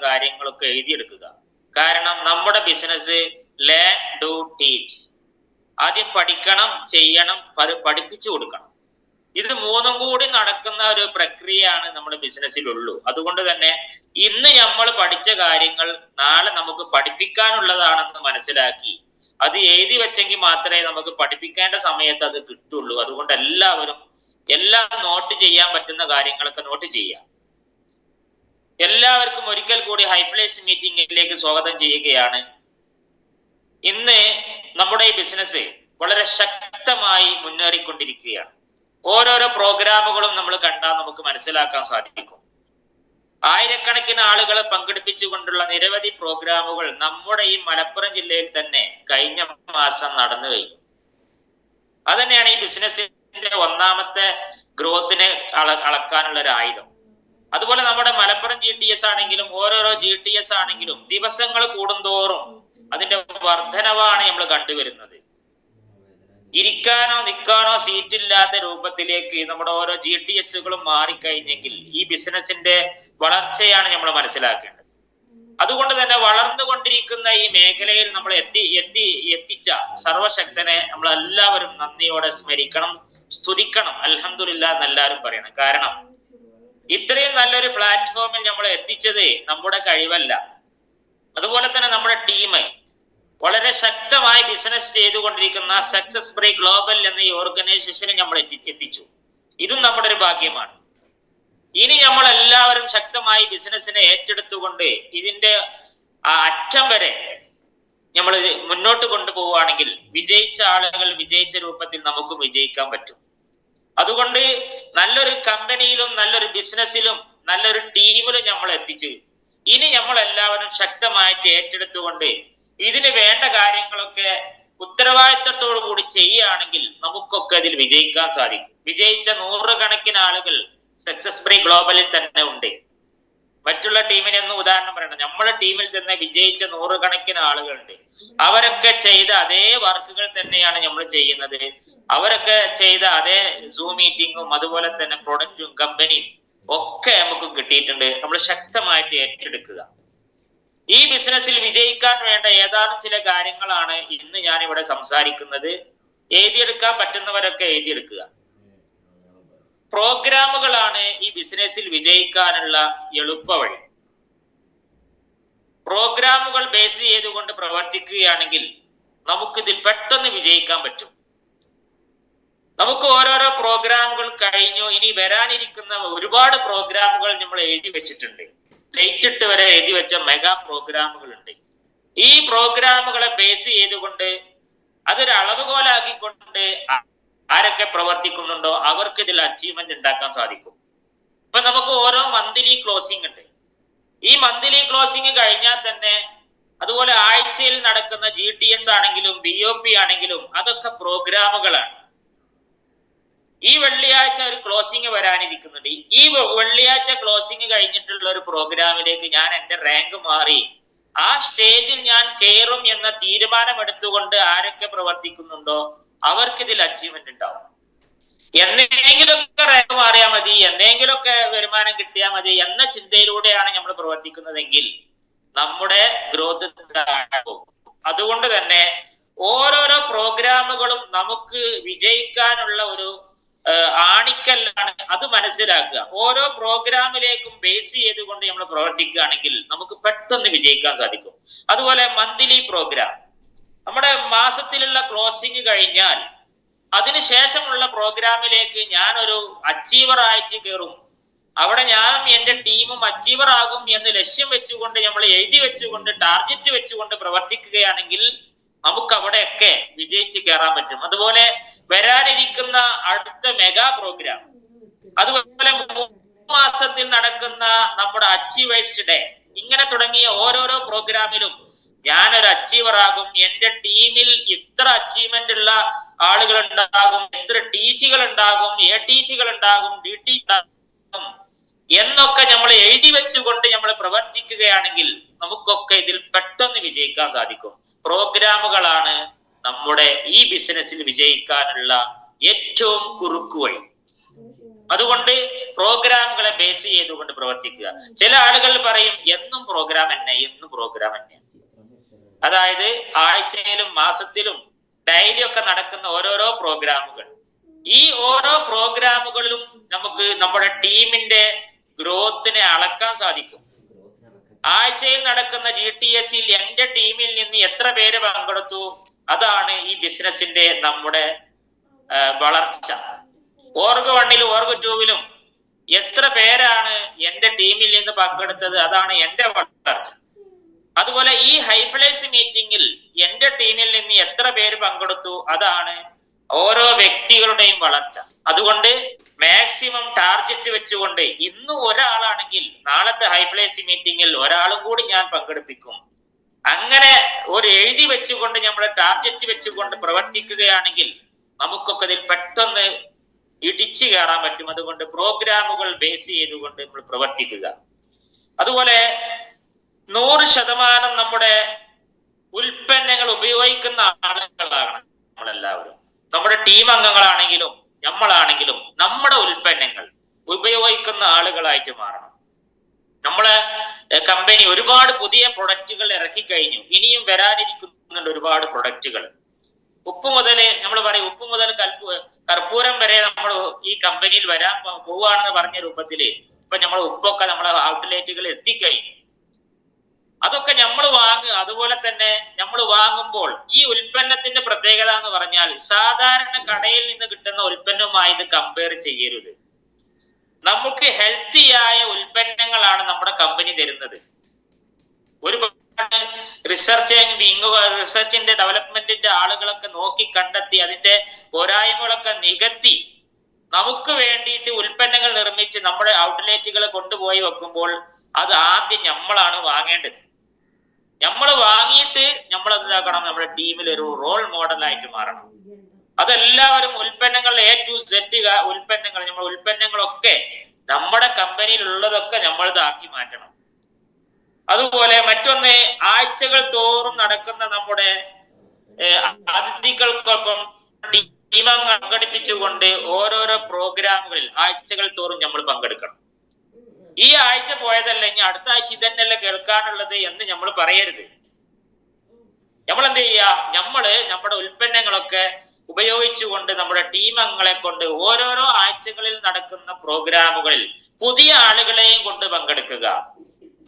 കാര്യങ്ങളൊക്കെ എഴുതിയെടുക്കുക. കാരണം നമ്മുടെ ബിസിനസ് ലേൺ ഡു ടീച്ച്, ആദ്യം പഠിക്കണം, ചെയ്യണം, പഠിപ്പിച്ചു കൊടുക്കണം. ഇത് മൂന്നും കൂടി നടക്കുന്ന ഒരു പ്രക്രിയയാണ് നമ്മുടെ ബിസിനസ്സിലുള്ളൂ. അതുകൊണ്ട് തന്നെ ഇന്ന് നമ്മൾ പഠിച്ച കാര്യങ്ങൾ നാളെ നമുക്ക് പഠിപ്പിക്കാനുള്ളതാണെന്ന് മനസ്സിലാക്കി അത് എഴുതി വെച്ചെങ്കിൽ മാത്രമേ നമുക്ക് പഠിപ്പിക്കേണ്ട സമയത്ത് അത് കിട്ടുള്ളൂ. അതുകൊണ്ട് എല്ലാവരും എല്ലാം നോട്ട് ചെയ്യാൻ പറ്റുന്ന കാര്യങ്ങളൊക്കെ നോട്ട് ചെയ്യാം. എല്ലാവർക്കും ഒരിക്കൽ കൂടി ഹൈഫ്ലേസ് മീറ്റിംഗിലേക്ക് സ്വാഗതം ചെയ്യുകയാണ്. ഇന്ന് നമ്മുടെ ഈ ബിസിനസ് വളരെ ശക്തമായി മുന്നേറിക്കൊണ്ടിരിക്കുകയാണ്. ഓരോരോ പ്രോഗ്രാമുകളും നമ്മൾ കണ്ടാൽ നമുക്ക് മനസ്സിലാക്കാൻ സാധിക്കും. ആയിരക്കണക്കിന് ആളുകളെ പങ്കെടുപ്പിച്ചുകൊണ്ടുള്ള നിരവധി പ്രോഗ്രാമുകൾ നമ്മുടെ ഈ മലപ്പുറം ജില്ലയിൽ തന്നെ കഴിഞ്ഞ മാസം നടന്നു കഴിഞ്ഞു. അതന്നെയാണ് ഈ ബിസിനസിന്റെ ഒന്നാമത്തെ ഗ്രോത്തിനെ അളക്കാനുള്ള ഒരു ആയുധം. അതുപോലെ നമ്മുടെ മലപ്പുറം GTS ആണെങ്കിലും ഓരോരോ GTS ആണെങ്കിലും ദിവസങ്ങൾ കൂടുന്തോറും അതിന്റെ വർധനവാണ് നമ്മൾ കണ്ടുവരുന്നത്. ഇരിക്കാനോ നിൽക്കാനോ സീറ്റില്ലാത്ത രൂപത്തിലേക്ക് നമ്മുടെ ഓരോ GTSകളും മാറിക്കഴിഞ്ഞെങ്കിൽ ഈ ബിസിനസിന്റെ വളർച്ചയാണ് നമ്മൾ മനസ്സിലാക്കേണ്ടത്. അതുകൊണ്ട് തന്നെ വളർന്നുകൊണ്ടിരിക്കുന്ന ഈ മേഖലയിൽ നമ്മൾ എത്തിച്ച സർവശക്തനെ നമ്മൾ എല്ലാവരും നന്ദിയോടെ സ്മരിക്കണം, സ്തുതിക്കണം, അൽഹംദുലില്ലാ എന്നെല്ലാവരും പറയണം. കാരണം ഇത്രയും നല്ലൊരു പ്ലാറ്റ്ഫോമിൽ നമ്മൾ എത്തിച്ചത് നമ്മുടെ കഴിവല്ല. അതുപോലെ തന്നെ നമ്മുടെ ടീം വളരെ ശക്തമായി ബിസിനസ് ചെയ്തുകൊണ്ടിരിക്കുന്ന സക്സസ് ബ്രേ ഗ്ലോബൽ എന്ന ഈ ഓർഗനൈസേഷനെ നമ്മൾ എത്തിച്ചു. ഇതും നമ്മുടെ ഒരു ഭാഗ്യമാണ്. ഇനി നമ്മൾ എല്ലാവരും ശക്തമായി ബിസിനസിനെ ഏറ്റെടുത്തുകൊണ്ട് ഇതിന്റെ അറ്റം വരെ നമ്മൾ മുന്നോട്ട് കൊണ്ടുപോവുകയാണെങ്കിൽ വിജയിച്ച ആളുകൾ വിജയിച്ച രൂപത്തിൽ നമുക്ക് വിജയിക്കാൻ പറ്റും. അതുകൊണ്ട് നല്ലൊരു കമ്പനിയിലും നല്ലൊരു ബിസിനസ്സിലും നല്ലൊരു ടീമിലും നമ്മൾ എത്തിച്ചു. ഇനി നമ്മൾ എല്ലാവരും ശക്തമായിട്ട് ഏറ്റെടുത്തുകൊണ്ട് ഇതിന് വേണ്ട കാര്യങ്ങളൊക്കെ ഉത്തരവാദിത്തത്തോടു കൂടി ചെയ്യുകയാണെങ്കിൽ നമുക്കൊക്കെ അതിൽ വിജയിക്കാൻ സാധിക്കും. വിജയിച്ച നൂറുകണക്കിന് ആളുകൾ സക്സസ് ബ്രേ ഗ്ലോബലിൽ തന്നെ ഉണ്ട്. മറ്റുള്ള ടീമിനെ ഒന്നും ഉദാഹരണം പറയണം, നമ്മുടെ ടീമിൽ തന്നെ വിജയിച്ച നൂറുകണക്കിന് ആളുകളുണ്ട്. അവരൊക്കെ ചെയ്ത അതേ വർക്കുകൾ തന്നെയാണ് നമ്മൾ ചെയ്യുന്നത്. അവരൊക്കെ ചെയ്ത അതേ സൂം മീറ്റിങ്ങും അതുപോലെ തന്നെ പ്രൊഡക്റ്റും കമ്പനിയും ഒക്കെ നമുക്ക് കിട്ടിയിട്ടുണ്ട്. നമ്മൾ ശക്തമായിട്ട് ഏറ്റെടുക്കുക. ഈ ബിസിനസ്സിൽ വിജയിക്കാൻ വേണ്ട ഏതാനും ചില കാര്യങ്ങളാണ് ഇന്ന് ഞാൻ ഇവിടെ സംസാരിക്കുന്നത്. എഴുതിയെടുക്കാൻ പറ്റുന്നവരൊക്കെ എഴുതിയെടുക്കുക. പ്രോഗ്രാമുകളാണ് ഈ ബിസിനസ്സിൽ വിജയിക്കാനുള്ള എളുപ്പ വഴി. പ്രോഗ്രാമുകൾ ബേസ് ചെയ്തുകൊണ്ട് പ്രവർത്തിക്കുകയാണെങ്കിൽ നമുക്കിതിൽ പെട്ടെന്ന് വിജയിക്കാൻ പറ്റും. നമുക്ക് ഓരോരോ പ്രോഗ്രാമുകൾ കഴിഞ്ഞു, ഇനി വരാനിരിക്കുന്ന ഒരുപാട് പ്രോഗ്രാമുകൾ നമ്മൾ എഴുതി വെച്ചിട്ടുണ്ട്. ഡേറ്റ് ഇട്ട് വരെ എഴുതി വെച്ച മെഗാ പ്രോഗ്രാമുകൾ ഉണ്ട്. ഈ പ്രോഗ്രാമുകളെ ബേസ് ചെയ്തുകൊണ്ട് അതൊരു അളവുകോലാക്കിക്കൊണ്ട് ആരൊക്കെ പ്രവർത്തിക്കുന്നുണ്ടോ അവർക്ക് ഇതിൽ അച്ചീവ്മെന്റ് ഉണ്ടാക്കാൻ സാധിക്കും. ഇപ്പൊ നമുക്ക് ഓരോ മന്ത്ലി ക്ലോസിംഗ് ഉണ്ട്. ഈ മന്ത്ലി ക്ലോസിംഗ് കഴിഞ്ഞാൽ തന്നെ അതുപോലെ ആഴ്ചയിൽ നടക്കുന്ന GTS ആണെങ്കിലും BOP ആണെങ്കിലും അതൊക്കെ പ്രോഗ്രാമുകളാണ്. ഈ വെള്ളിയാഴ്ച ഒരു ക്ലോസിംഗ് വരാനിരിക്കുന്നുണ്ട്. ഈ വെള്ളിയാഴ്ച ക്ലോസിംഗ് കഴിഞ്ഞിട്ടുള്ള ഒരു പ്രോഗ്രാമിലേക്ക് ഞാൻ എന്റെ റാങ്ക് മാറി ആ സ്റ്റേജിൽ ഞാൻ കയറും എന്ന തീരുമാനം എടുത്തുകൊണ്ട് ആരൊക്കെ പ്രവർത്തിക്കുന്നുണ്ടോ അവർക്ക് ഇതിൽ അച്ചീവ്മെന്റ് ഉണ്ടാവും. എന്തെങ്കിലുമൊക്കെ റാങ്ക് മാറിയാൽ മതി, എന്തെങ്കിലുമൊക്കെ വരുമാനം കിട്ടിയാൽ മതി എന്ന ചിന്തയിലൂടെയാണ് നമ്മൾ പ്രവർത്തിക്കുന്നതെങ്കിൽ നമ്മുടെ ഗ്രോത്ത് പോകും. അതുകൊണ്ട് തന്നെ ഓരോരോ പ്രോഗ്രാമുകളും നമുക്ക് വിജയിക്കാനുള്ള ഒരു ആണിക്കല്ലാണ്. അത് മനസ്സിലാക്കുക. ഓരോ പ്രോഗ്രാമിലേക്കും ബേസ് ചെയ്തുകൊണ്ട് നമ്മൾ പ്രവർത്തിക്കുകയാണെങ്കിൽ നമുക്ക് പെട്ടെന്ന് വിജയിക്കാൻ സാധിക്കും. അതുപോലെ മന്ത്ലി പ്രോഗ്രാം, നമ്മുടെ മാസത്തിലുള്ള ക്ലോസിംഗ് കഴിഞ്ഞാൽ അതിനുശേഷമുള്ള പ്രോഗ്രാമിലേക്ക് ഞാൻ ഒരു അച്ചീവർ ആയിട്ട് കയറും. അവിടെ ഞാനും എന്റെ ടീമും അച്ചീവർ ആകും എന്ന് ലക്ഷ്യം വെച്ചുകൊണ്ട് നമ്മൾ എഴുതി വെച്ചുകൊണ്ട് ടാർഗറ്റ് വെച്ചുകൊണ്ട് പ്രവർത്തിക്കുകയാണെങ്കിൽ നമുക്ക് അവിടെയൊക്കെ വിജയിച്ച് കയറാൻ പറ്റും. അതുപോലെ വരാനിരിക്കുന്ന അടുത്ത മെഗാ പ്രോഗ്രാം, അതുപോലെ 3 മാസത്തിൽ നടക്കുന്ന നമ്മുടെ അച്ചീവേഴ്സ് ഡേ, ഇങ്ങനെ തുടങ്ങിയ ഓരോരോ പ്രോഗ്രാമിലും ഞാനൊരു അച്ചീവർ ആകും, എന്റെ ടീമിൽ ഇത്ര അച്ചീവ്മെന്റ് ഉള്ള ആളുകൾ ഉണ്ടാകും, എത്ര TCകൾ ഉണ്ടാകും, ATCകൾ ഉണ്ടാകും, DT ഉണ്ടാകും എന്നൊക്കെ നമ്മൾ എഴുതി വെച്ചുകൊണ്ട് നമ്മൾ പ്രവർത്തിക്കുകയാണെങ്കിൽ നമുക്കൊക്കെ ഇതിൽ പെട്ടെന്ന് വിജയിക്കാൻ സാധിക്കും. പ്രോഗ്രാമുകളാണ് നമ്മുടെ ഈ ബിസിനസ്സിൽ വിജയിക്കാനുള്ള ഏറ്റവും കുറുക്കു വഴി. അതുകൊണ്ട് പ്രോഗ്രാമുകളെ ബേസ് ചെയ്തുകൊണ്ട് പ്രവർത്തിക്കുക. ചില ആളുകൾ പറയും എന്നും പ്രോഗ്രാം തന്നെ, എന്നും പ്രോഗ്രാം തന്നെ. അതായത് ആഴ്ചയിലും മാസത്തിലും ഡെയിലി ഒക്കെ നടക്കുന്ന ഓരോരോ പ്രോഗ്രാമുകൾ. ഈ ഓരോ പ്രോഗ്രാമുകളിലും നമുക്ക് നമ്മുടെ ടീമിന്റെ ഗ്രോത്തിനെ അളക്കാൻ സാധിക്കും. ആഴ്ചയിൽ നടക്കുന്ന GTS-ൽ എന്റെ ടീമിൽ നിന്ന് എത്ര പേര് പങ്കെടുത്തു, അതാണ് ഈ ബിസിനസിന്റെ നമ്മുടെ വളർച്ച. ഓർഗ് 1-ലും ഓർഗ് 2-ലും എത്ര പേരാണ് എന്റെ ടീമിൽ നിന്ന് പങ്കെടുത്തത്, അതാണ് എന്റെ വളർച്ച. അതുപോലെ ഈ ഹൈഫ്ലൈസ് മീറ്റിംഗിൽ എന്റെ ടീമിൽ നിന്ന് എത്ര പേര് പങ്കെടുത്തു, അതാണ് ഓരോ വ്യക്തികളുടെയും വളർച്ച. അതുകൊണ്ട് മാക്സിമം ടാർഗറ്റ് വെച്ചുകൊണ്ട് ഇന്ന് ഒരാളാണെങ്കിൽ നാളത്തെ ഹൈഫ്ലൈസ് മീറ്റിംഗിൽ ഒരാളും കൂടി ഞാൻ പങ്കെടുപ്പിക്കും. അങ്ങനെ ഒരു എഴുതി വെച്ചുകൊണ്ട് നമ്മൾ ടാർഗറ്റ് വെച്ചുകൊണ്ട് പ്രവർത്തിക്കുകയാണെങ്കിൽ നമുക്കൊക്കെ ഇതിൽ പെട്ടെന്ന് ഇടിച്ചു കയറാൻ പറ്റും. അതുകൊണ്ട് പ്രോഗ്രാമുകൾ ബേസ് ചെയ്തുകൊണ്ട് നമ്മൾ പ്രവർത്തിക്കുക. അതുപോലെ 100% നമ്മുടെ ഉൽപ്പന്നങ്ങൾ ഉപയോഗിക്കുന്ന ആളുകളാണ് നമ്മളെല്ലാവരും. നമ്മുടെ ടീം അംഗങ്ങളാണെങ്കിലും നമ്മളാണെങ്കിലും നമ്മുടെ ഉൽപ്പന്നങ്ങൾ ഉപയോഗിക്കുന്ന ആളുകളായിട്ട് മാറണം. നമ്മളെ കമ്പനി ഒരുപാട് പുതിയ പ്രൊഡക്റ്റുകൾ ഇറക്കി കഴിഞ്ഞു. ഇനിയും വരാനിരിക്കുന്നുണ്ട് ഒരുപാട് പ്രൊഡക്റ്റുകൾ. ഉപ്പ് മുതൽ നമ്മൾ പറയും, ഉപ്പ് മുതൽ കർപ്പൂരം വരെ നമ്മൾ ഈ കമ്പനിയിൽ വരാൻ പോവാണെന്ന് പറഞ്ഞ രൂപത്തില് ഇപ്പൊ നമ്മൾ ഉപ്പൊക്കെ നമ്മളെ ഔട്ട്ലെറ്റുകളിൽ എത്തിക്കഴിഞ്ഞു. അതൊക്കെ നമ്മൾ വാങ്ങുക. അതുപോലെ തന്നെ നമ്മൾ വാങ്ങുമ്പോൾ ഈ ഉൽപ്പന്നത്തിന്റെ പ്രത്യേകത എന്ന് പറഞ്ഞാൽ സാധാരണ കടയിൽ നിന്ന് കിട്ടുന്ന ഉൽപ്പന്നവുമായി ഇത് കമ്പയർ ചെയ്യരുത്. നമുക്ക് ഹെൽത്തിയായ ഉൽപ്പന്നങ്ങളാണ് നമ്മുടെ കമ്പനി തരുന്നത്. ഒരുപാട് റിസർച്ചിന്റെ ഡെവലപ്മെന്റിന്റെ ആളുകളൊക്കെ നോക്കി കണ്ടെത്തി അതിന്റെ പോരായ്മകളൊക്കെ നികത്തി നമുക്ക് വേണ്ടിയിട്ട് ഉൽപ്പന്നങ്ങൾ നിർമ്മിച്ച് നമ്മുടെ ഔട്ട്ലെറ്റുകൾ കൊണ്ടുപോയി വെക്കുമ്പോൾ അത് ആദ്യം നമ്മളാണ് വാങ്ങേണ്ടത്. നമ്മൾ വാങ്ങിയിട്ട് നമ്മൾ എന്താക്കണം, നമ്മുടെ ടീമിൽ ഒരു റോൾ മോഡലായിട്ട് മാറണം. അതെല്ലാവരും ഉൽപ്പന്നങ്ങൾ A to Z ഉൽപ്പന്നങ്ങൾ, നമ്മൾ ഉൽപ്പന്നങ്ങളൊക്കെ നമ്മുടെ കമ്പനിയിൽ ഉള്ളതൊക്കെ നമ്മളിതാക്കി മാറ്റണം. അതുപോലെ മറ്റൊന്ന്, ആഴ്ചകൾ തോറും നടക്കുന്ന നമ്മുടെ അതിഥികൾക്കൊപ്പം ടീമംഗം സംഘടിപ്പിച്ചുകൊണ്ട് ഓരോരോ പ്രോഗ്രാമുകളിൽ ആഴ്ചകൾ തോറും നമ്മൾ പങ്കെടുക്കണം. ഈ ആഴ്ച പോയതല്ല, ഇനി അടുത്ത ആഴ്ച ഇതന്നെയല്ല കേൾക്കാനുള്ളത് എന്ന് നമ്മൾ പറയരുത്. നമ്മൾ എന്ത് ചെയ്യുക, നമ്മുടെ ഉൽപ്പന്നങ്ങളൊക്കെ ഉപയോഗിച്ചുകൊണ്ട് നമ്മുടെ ടീം അംഗങ്ങളെ കൊണ്ട് ഓരോരോ ആഴ്ചകളിൽ നടക്കുന്ന പ്രോഗ്രാമുകളിൽ പുതിയ ആളുകളെയും കൊണ്ട് പങ്കെടുക്കുക.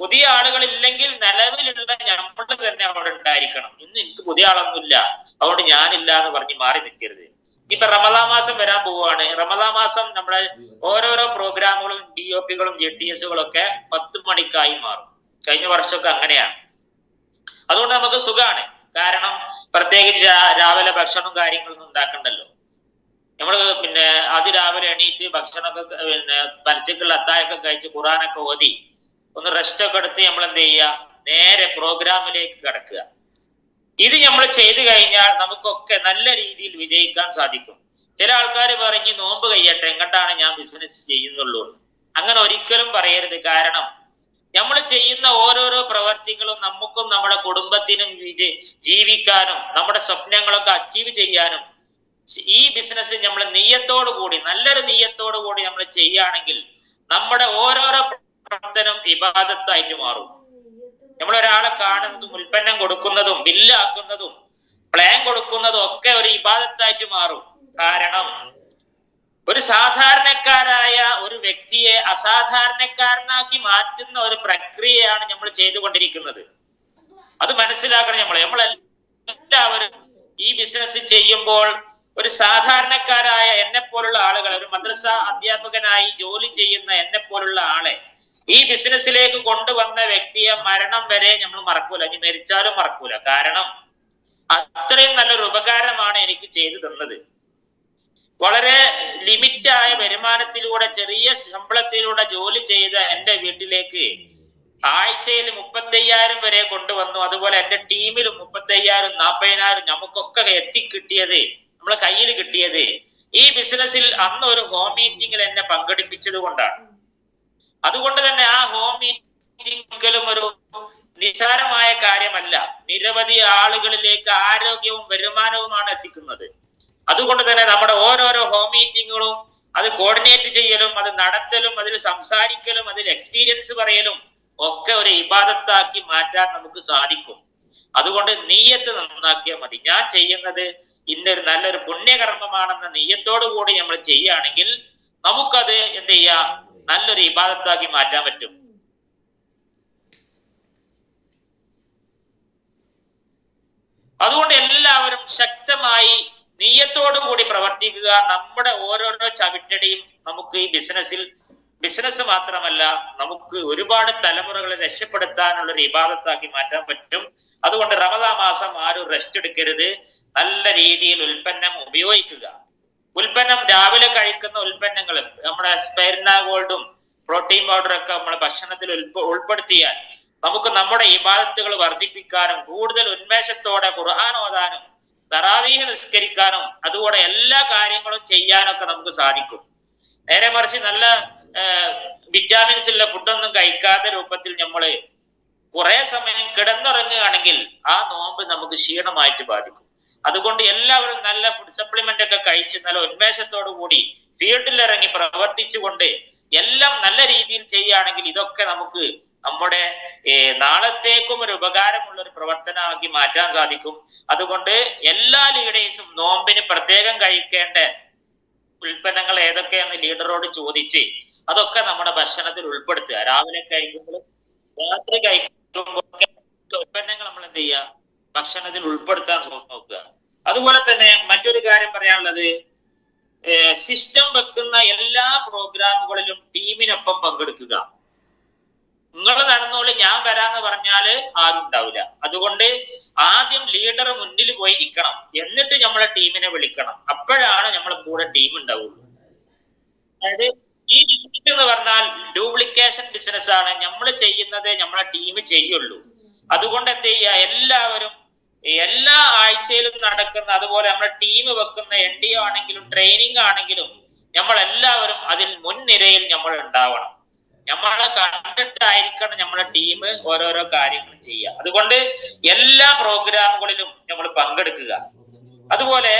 പുതിയ ആളുകളില്ലെങ്കിൽ നിലവിലുള്ള നമ്മൾ തന്നെ അവിടെ ഉണ്ടായിരിക്കണം. ഇന്ന് എനിക്ക് പുതിയ ആളൊന്നുമില്ല, അതുകൊണ്ട് ഞാനില്ല എന്ന് പറഞ്ഞ് മാറി നിൽക്കരുത്. ഇപ്പൊ റമദാൻ മാസം വരാൻ പോവുകയാണ്. റമദാൻ മാസം നമ്മളെ ഓരോരോ പ്രോഗ്രാമുകളും DOPകളും GTSകളും ഒക്കെ 10 മണിക്കായി മാറും. കഴിഞ്ഞ വർഷമൊക്കെ അങ്ങനെയാണ്. അതുകൊണ്ട് നമുക്ക് സുഖമാണ്. കാരണം പ്രത്യേകിച്ച് രാവിലെ ഭക്ഷണവും കാര്യങ്ങളൊന്നും ഉണ്ടാക്കണ്ടല്ലോ. നമ്മള് അതിരാവിലെ എണീറ്റ് ഭക്ഷണമൊക്കെ പലിച്ചക്കുള്ള അത്തായൊക്കെ കഴിച്ച് ഖുറാനൊക്കെ ഓതി ഒന്ന് റെസ്റ്റ് ഒക്കെ എടുത്ത് നമ്മൾ എന്ത് ചെയ്യുക, നേരെ പ്രോഗ്രാമിലേക്ക് കിടക്കുക. ഇത് നമ്മൾ ചെയ്തു കഴിഞ്ഞാൽ നമുക്കൊക്കെ നല്ല രീതിയിൽ വിജയിക്കാൻ സാധിക്കും. ചില ആൾക്കാർ പറഞ്ഞ് നോമ്പ് കഴിയട്ടെ എങ്ങോട്ടാണ് ഞാൻ ബിസിനസ് ചെയ്യുന്നുള്ളൂ. അങ്ങനെ ഒരിക്കലും പറയരുത്. കാരണം നമ്മൾ ചെയ്യുന്ന ഓരോരോ പ്രവർത്തികളും നമുക്കും നമ്മുടെ കുടുംബത്തിനും ജീവിക്കാനും നമ്മുടെ സ്വപ്നങ്ങളൊക്കെ അച്ചീവ് ചെയ്യാനും ഈ ബിസിനസ് നമ്മൾ നെയ്യത്തോടു കൂടി, നല്ലൊരു നെയ്യത്തോടു കൂടി നമ്മൾ ചെയ്യുകയാണെങ്കിൽ നമ്മുടെ ഓരോരോ പ്രവർത്തനം ഇബാദത്തായിട്ട് മാറും. നമ്മൾ ഒരാളെ കാണുന്നതും ഉൽപ്പന്നം കൊടുക്കുന്നതും ബില്ലാക്കുന്നതും പ്ലാൻ കൊടുക്കുന്നതും ഒക്കെ ഒരു ഇബാദത്തായിട്ട് മാറും. കാരണം ഒരു സാധാരണക്കാരായ ഒരു വ്യക്തിയെ അസാധാരണക്കാരനാക്കി മാറ്റുന്ന ഒരു പ്രക്രിയയാണ് നമ്മൾ ചെയ്തുകൊണ്ടിരിക്കുന്നത്. അത് മനസ്സിലാക്കണം. നമ്മളെല്ലാവരും ഈ ബിസിനസ് ചെയ്യുമ്പോൾ ഒരു സാധാരണക്കാരായ എന്നെ പോലുള്ള ആളുകൾ, ഒരു മദ്രസ അധ്യാപകനായി ജോലി ചെയ്യുന്ന എന്നെ പോലുള്ള ആളെ ഈ ബിസിനസ്സിലേക്ക് കൊണ്ടുവന്ന വ്യക്തിയെ മരണം വരെ നമ്മൾ മറക്കൂല. ഇനി മരിച്ചാലും മറക്കൂല. കാരണം അത്രയും നല്ലൊരു ഉപകാരമാണ് എനിക്ക് ചെയ്തു തന്നത്. വളരെ ലിമിറ്റായ വരുമാനത്തിലൂടെ, ചെറിയ ശമ്പളത്തിലൂടെ ജോലി ചെയ്ത എന്റെ വീട്ടിലേക്ക് ആഴ്ചയിൽ 35,000 വരെ കൊണ്ടുവന്നു. അതുപോലെ എന്റെ ടീമിലും 35,000 40,000 നമുക്കൊക്കെ എത്തിക്കിട്ടിയത്, നമ്മളെ കയ്യിൽ കിട്ടിയത് ഈ ബിസിനസ്സിൽ അന്ന് ഒരു ഹോം മീറ്റിംഗിൽ എന്നെ പങ്കെടുപ്പിച്ചത് കൊണ്ടാണ്. അതുകൊണ്ട് തന്നെ ആ ഹോം മീറ്റിംഗ് ഒരിക്കലും ഒരു നിസ്സാരമായ കാര്യമല്ല. നിരവധി ആളുകളിലേക്ക് ആരോഗ്യവും വരുമാനവുമാണ് എത്തിക്കുന്നത്. അതുകൊണ്ട് തന്നെ നമ്മുടെ ഓരോരോ ഹോം മീറ്റിങ്ങുകളും അത് കോർഡിനേറ്റ് ചെയ്യലും, അത് നടത്തലും, അതിൽ സംസാരിക്കലും, അതിൽ എക്സ്പീരിയൻസ് പറയലും ഒക്കെ ഒരു ഇബാദത്താക്കി മാറ്റാൻ നമുക്ക് സാധിക്കും. അതുകൊണ്ട് നീയത്ത് നന്നാക്കിയാൽ മതി. ഞാൻ ചെയ്യുന്നത് ഇന്നൊരു നല്ലൊരു പുണ്യകർമ്മമാണെന്ന നീയത്തോടു കൂടി നമ്മൾ ചെയ്യുകയാണെങ്കിൽ നമുക്കത് എന്ത് ചെയ്യാം, നല്ലൊരു ഇബാദത്താക്കി മാറ്റാൻ പറ്റും. അതുകൊണ്ട് എല്ലാവരും ശക്തമായി നീയത്തോടു കൂടി പ്രവർത്തിക്കുക. നമ്മുടെ ഓരോരോ ചവിട്ടടിയും നമുക്ക് ഈ ബിസിനസ് മാത്രമല്ല, നമുക്ക് ഒരുപാട് തലമുറകളെ രക്ഷപ്പെടുത്താനുള്ള ഒരു ഇബാദത്താക്കി മാറ്റാൻ പറ്റും. അതുകൊണ്ട് റമദാൻ മാസം ആരും റെസ്റ്റ് എടുക്കരുത്. നല്ല രീതിയിൽ ഉൽപ്പന്നം ഉപയോഗിക്കുക. ഉൽപ്പന്നം രാവിലെ കഴിക്കുന്ന ഉൽപ്പന്നങ്ങൾ, നമ്മുടെ സ്പെർന ഗോൾഡും പ്രോട്ടീൻ പൗഡറും ഒക്കെ നമ്മുടെ ഭക്ഷണത്തിൽ ഉൾപ്പെടുത്തിയാൽ നമുക്ക് നമ്മുടെ ഇബാദത്തുകൾ വർദ്ധിപ്പിക്കാനും കൂടുതൽ ഉന്മേഷത്തോടെ ഖുർആൻ ഓതാനും തറാവീഹ് നിസ്കരിക്കാനും അതുകൂടെ എല്ലാ കാര്യങ്ങളും ചെയ്യാനൊക്കെ നമുക്ക് സാധിക്കും. നേരെ മറിച്ച് നല്ല വിറ്റാമിൻസ് ഉള്ള ഫുഡൊന്നും കഴിക്കാത്ത രൂപത്തിൽ നമ്മള് കുറെ സമയം കിടന്നുറങ്ങുകയാണെങ്കിൽ ആ നോമ്പ് നമുക്ക് ക്ഷീണമായിട്ട് ബാധിക്കും. അതുകൊണ്ട് എല്ലാവരും നല്ല ഫുഡ് സപ്ലിമെന്റ് ഒക്കെ കഴിച്ച് നല്ല ഉന്മേഷത്തോടു കൂടി ഫീൽഡിൽ ഇറങ്ങി പ്രവർത്തിച്ചുകൊണ്ട് എല്ലാം നല്ല രീതിയിൽ ചെയ്യുകയാണെങ്കിൽ ഇതൊക്കെ നമുക്ക് നമ്മുടെ നാളത്തേക്കും ഒരു ഉപകാരമുള്ള ഒരു പ്രവർത്തനമാക്കി മാറ്റാൻ സാധിക്കും. അതുകൊണ്ട് എല്ലാ ലീഡേഴ്സും നോമ്പിന് പ്രത്യേകം കഴിക്കേണ്ട ഉൽപ്പന്നങ്ങൾ ഏതൊക്കെയാന്ന് ലീഡറോട് ചോദിച്ച് അതൊക്കെ നമ്മുടെ ഭക്ഷണത്തിൽ ഉൾപ്പെടുത്തുക. രാവിലെ കഴിക്കുമ്പോഴും രാത്രി കഴിക്കുമ്പോഴൊക്കെ ഉൽപ്പന്നങ്ങൾ നമ്മൾ എന്ത് ചെയ്യുക, ഭക്ഷണത്തിൽ ഉൾപ്പെടുത്താൻ നോക്കുക. അതുപോലെ തന്നെ മറ്റൊരു കാര്യം പറയാനുള്ളത്, സിസ്റ്റം വെക്കുന്ന എല്ലാ പ്രോഗ്രാമുകളിലും ടീമിനൊപ്പം പങ്കെടുക്കുക. നിങ്ങൾ നടന്നോളി, ഞാൻ വരാന്ന് പറഞ്ഞാല് ആരും ഉണ്ടാവില്ല. അതുകൊണ്ട് ആദ്യം ലീഡർ മുന്നിൽ പോയി നിൽക്കണം, എന്നിട്ട് നമ്മളെ ടീമിനെ വിളിക്കണം. അപ്പോഴാണ് നമ്മളെ കൂടെ ടീം ഉണ്ടാവുള്ളൂ. അതായത് ഈ ബിസിനസ് എന്ന് പറഞ്ഞാൽ ഡ്യൂപ്ലിക്കേഷൻ ബിസിനസ് ആണ്. നമ്മൾ ചെയ്യുന്നത് നമ്മളെ ടീം ചെയ്യുള്ളൂ. അതുകൊണ്ട് എന്ത് ചെയ്യുക, എല്ലാവരും എല്ലാ ആഴ്ചയിലും നടക്കുന്ന, അതുപോലെ നമ്മുടെ ടീം വെക്കുന്ന NDO ആണെങ്കിലും ട്രെയിനിങ് ആണെങ്കിലും നമ്മൾ എല്ലാവരും അതിൽ മുൻനിരയിൽ നമ്മൾ ഉണ്ടാവണം. നമ്മളെ കണ്ടിട്ടായിരിക്കണം നമ്മളെ ടീം ഓരോരോ കാര്യങ്ങൾ ചെയ്യുക. അതുകൊണ്ട് എല്ലാ പ്രോഗ്രാമുകളിലും നമ്മൾ പങ്കെടുക്കുക. അതുപോലെ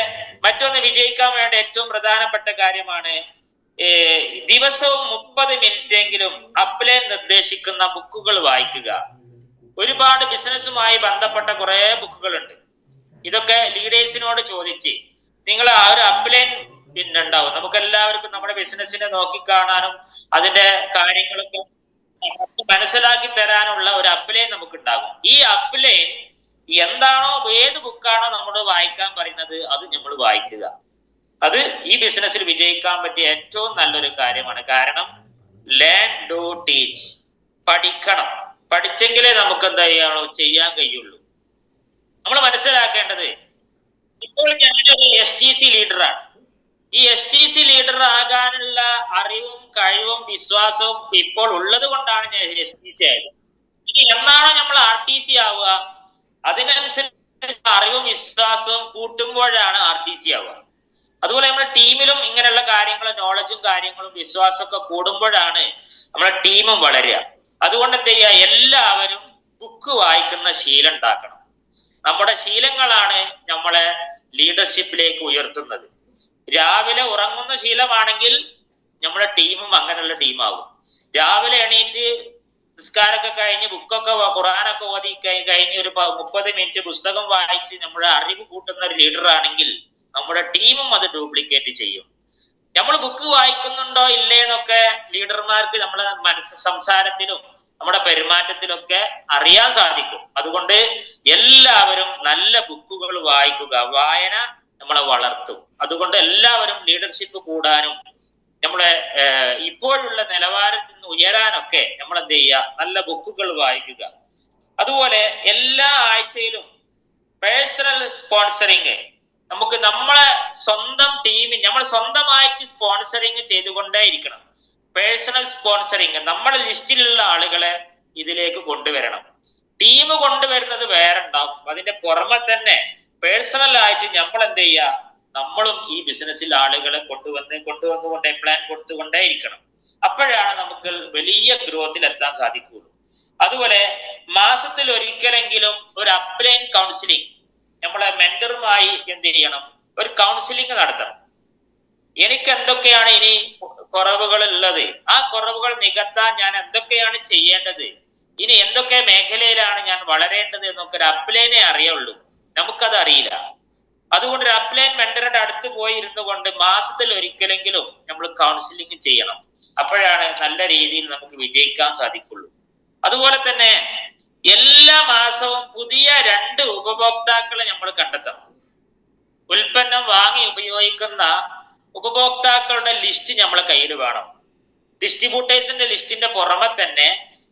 മറ്റൊന്ന് വിജയിക്കാൻ വേണ്ട ഏറ്റവും പ്രധാനപ്പെട്ട കാര്യമാണ് ദിവസവും 30 മിനിറ്റെങ്കിലും അപ്ലൈൻ നിർദ്ദേശിക്കുന്ന ബുക്കുകൾ വായിക്കുക. ഒരുപാട് ബിസിനസ്സുമായി ബന്ധപ്പെട്ട കുറെ ബുക്കുകളുണ്ട്. ഇതൊക്കെ ലീഡേഴ്സിനോട് ചോദിച്ച് നിങ്ങൾ ആ ഒരു അപ്ലൈൻ പിന്നെ ഉണ്ടാവും. നമുക്ക് എല്ലാവർക്കും നമ്മുടെ ബിസിനസ്സിനെ നോക്കിക്കാണാനും അതിന്റെ കാര്യങ്ങളൊക്കെ മനസ്സിലാക്കി തരാനുള്ള ഒരു അപ്ലൈൻ നമുക്ക് ഉണ്ടാകും. ഈ അപ്ലൈൻ എന്താണോ, ഏത് ബുക്കാണോ നമ്മൾ വായിക്കാൻ പറയുന്നത് അത് നമ്മൾ വായിക്കുക. അത് ഈ ബിസിനസ്സിൽ വിജയിക്കാൻ പറ്റിയ ഏറ്റവും നല്ലൊരു കാര്യമാണ്. കാരണം ലേൺ ഡു ടീച്ച്, പഠിക്കണം. പഠിച്ചെങ്കിലേ നമുക്ക് എന്താ ചെയ്യാൻ കഴിയുള്ളൂ. നമ്മൾ മനസ്സിലാക്കേണ്ടത്, ഇപ്പോൾ ഞാനൊരു STC ലീഡറാണ്. ഈ STC ലീഡർ ആകാനുള്ള അറിവും കഴിവും വിശ്വാസവും ഇപ്പോൾ ഉള്ളത് കൊണ്ടാണ് ഞാൻ STC ആയത്. ഇനി എന്നാണോ നമ്മൾ RTC ആവുക, അതിനനുസരിച്ച് അറിവും വിശ്വാസവും കൂട്ടുമ്പോഴാണ് RTC ആവുക. അതുപോലെ നമ്മുടെ ടീമിലും ഇങ്ങനെയുള്ള കാര്യങ്ങളും നോളജും കാര്യങ്ങളും വിശ്വാസമൊക്കെ കൂടുമ്പോഴാണ് നമ്മുടെ ടീമും വളരുക. അതുകൊണ്ട് എന്ത് ചെയ്യുക, എല്ലാവരും ബുക്ക് വായിക്കുന്ന ശീലം ഉണ്ടാക്കണം. നമ്മുടെ ശീലങ്ങളാണ് നമ്മളെ ലീഡർഷിപ്പിലേക്ക് ഉയർത്തുന്നത്. രാവിലെ ഉറങ്ങുന്ന ശീലമാണെങ്കിൽ നമ്മുടെ ടീമും അങ്ങനെയുള്ള ടീമാവും. രാവിലെ എണീറ്റ് നിസ്കാരമൊക്കെ കഴിഞ്ഞ് ബുക്കൊക്കെ ഖുർആനൊക്കെ ഓതി കഴിഞ്ഞ് ഒരു 30 മിനിറ്റ് പുസ്തകം വായിച്ച് നമ്മുടെ അറിവ് കൂട്ടുന്ന ഒരു ലീഡർ ആണെങ്കിൽ നമ്മുടെ ടീമും അത് ഡ്യൂപ്ലിക്കേറ്റ് ചെയ്യും. നമ്മൾ ബുക്ക് വായിക്കുന്നുണ്ടോ ഇല്ലേ എന്നൊക്കെ ലീഡർമാർക്ക് നമ്മളെ സംസാരത്തിലും നമ്മുടെ പെരുമാറ്റത്തിലൊക്കെ അറിയാൻ സാധിക്കും. അതുകൊണ്ട് എല്ലാവരും നല്ല ബുക്കുകൾ വായിക്കുക. വായന നമ്മളെ വളർത്തും. അതുകൊണ്ട് എല്ലാവരും ലീഡർഷിപ്പ് കൂടാനും നമ്മളെ ഇപ്പോഴുള്ള നിലവാരത്തിൽ നിന്ന് ഉയരാനൊക്കെ നമ്മൾ എന്ത് ചെയ്യുക, നല്ല ബുക്കുകൾ വായിക്കുക. അതുപോലെ എല്ലാ ആഴ്ചയിലും പേഴ്സണൽ സ്പോൺസറിങ്, നമുക്ക് നമ്മളെ സ്വന്തം ടീമിന് നമ്മൾ സ്വന്തമായിട്ട് സ്പോൺസറിങ് ചെയ്തുകൊണ്ടേ ഇരിക്കണം. പേഴ്സണൽ സ്പോൺസറിങ്, നമ്മുടെ ലിസ്റ്റിലുള്ള ആളുകളെ ഇതിലേക്ക് കൊണ്ടുവരണം. ടീം കൊണ്ടുവരുന്നത് വേറെ ഉണ്ടാവും. അതിന്റെ പുറമെ തന്നെ പേഴ്സണൽ ആയിട്ട് നമ്മൾ എന്ത് ചെയ്യുക, നമ്മളും ഈ ബിസിനസ്സിൽ ആളുകളെ കൊണ്ടുവന്നുകൊണ്ടേ പ്ലാൻ കൊടുത്തുകൊണ്ടേ ഇരിക്കണം. അപ്പോഴാണ് നമുക്ക് വലിയ ഗ്രോത്തിൽ എത്താൻ സാധിക്കുകയുള്ളൂ. അതുപോലെ മാസത്തിൽ ഒരിക്കലെങ്കിലും ഒരു അപ്ലൈൻ കൗൺസിലിംഗ്, നമ്മളെ മെന്ററുമായി എന്ത് ചെയ്യണം, ഒരു കൗൺസിലിംഗ് നടത്തണം. എനിക്ക് എന്തൊക്കെയാണ് ഇനി കുറവുകൾ ഉള്ളത്, ആ കുറവുകൾ നികത്താൻ ഞാൻ എന്തൊക്കെയാണ് ചെയ്യേണ്ടത്, ഇനി എന്തൊക്കെ മേഖലയിലാണ് ഞാൻ വളരേണ്ടത് എന്നൊക്കെ ഒരു അപ്ലൈനെ അറിയുള്ളൂ. നമുക്കത് അറിയില്ല. അതുകൊണ്ട് ഒരു അപ്ലൈൻ മെന്ററുടെ അടുത്ത് പോയി ഇരുന്നു കൊണ്ട് മാസത്തിൽ ഒരിക്കലെങ്കിലും നമ്മൾ കൗൺസിലിംഗ് ചെയ്യണം. അപ്പോഴാണ് നല്ല രീതിയിൽ നമുക്ക് വിജയിക്കാൻ സാധിക്കുള്ളൂ. അതുപോലെ തന്നെ എല്ലാ മാസവും പുതിയ 2 ഉപഭോക്താക്കളെ നമ്മൾ കണ്ടെത്തണം. ഉൽപ്പന്നം വാങ്ങി ഉപയോഗിക്കുന്ന ഉപഭോക്താക്കളുടെ ലിസ്റ്റ് നമ്മളെ കയ്യിൽ വേണം. ഡിസ്ട്രിബ്യൂട്ടേഴ്സിന്റെ ലിസ്റ്റിന്റെ പുറമെ തന്നെ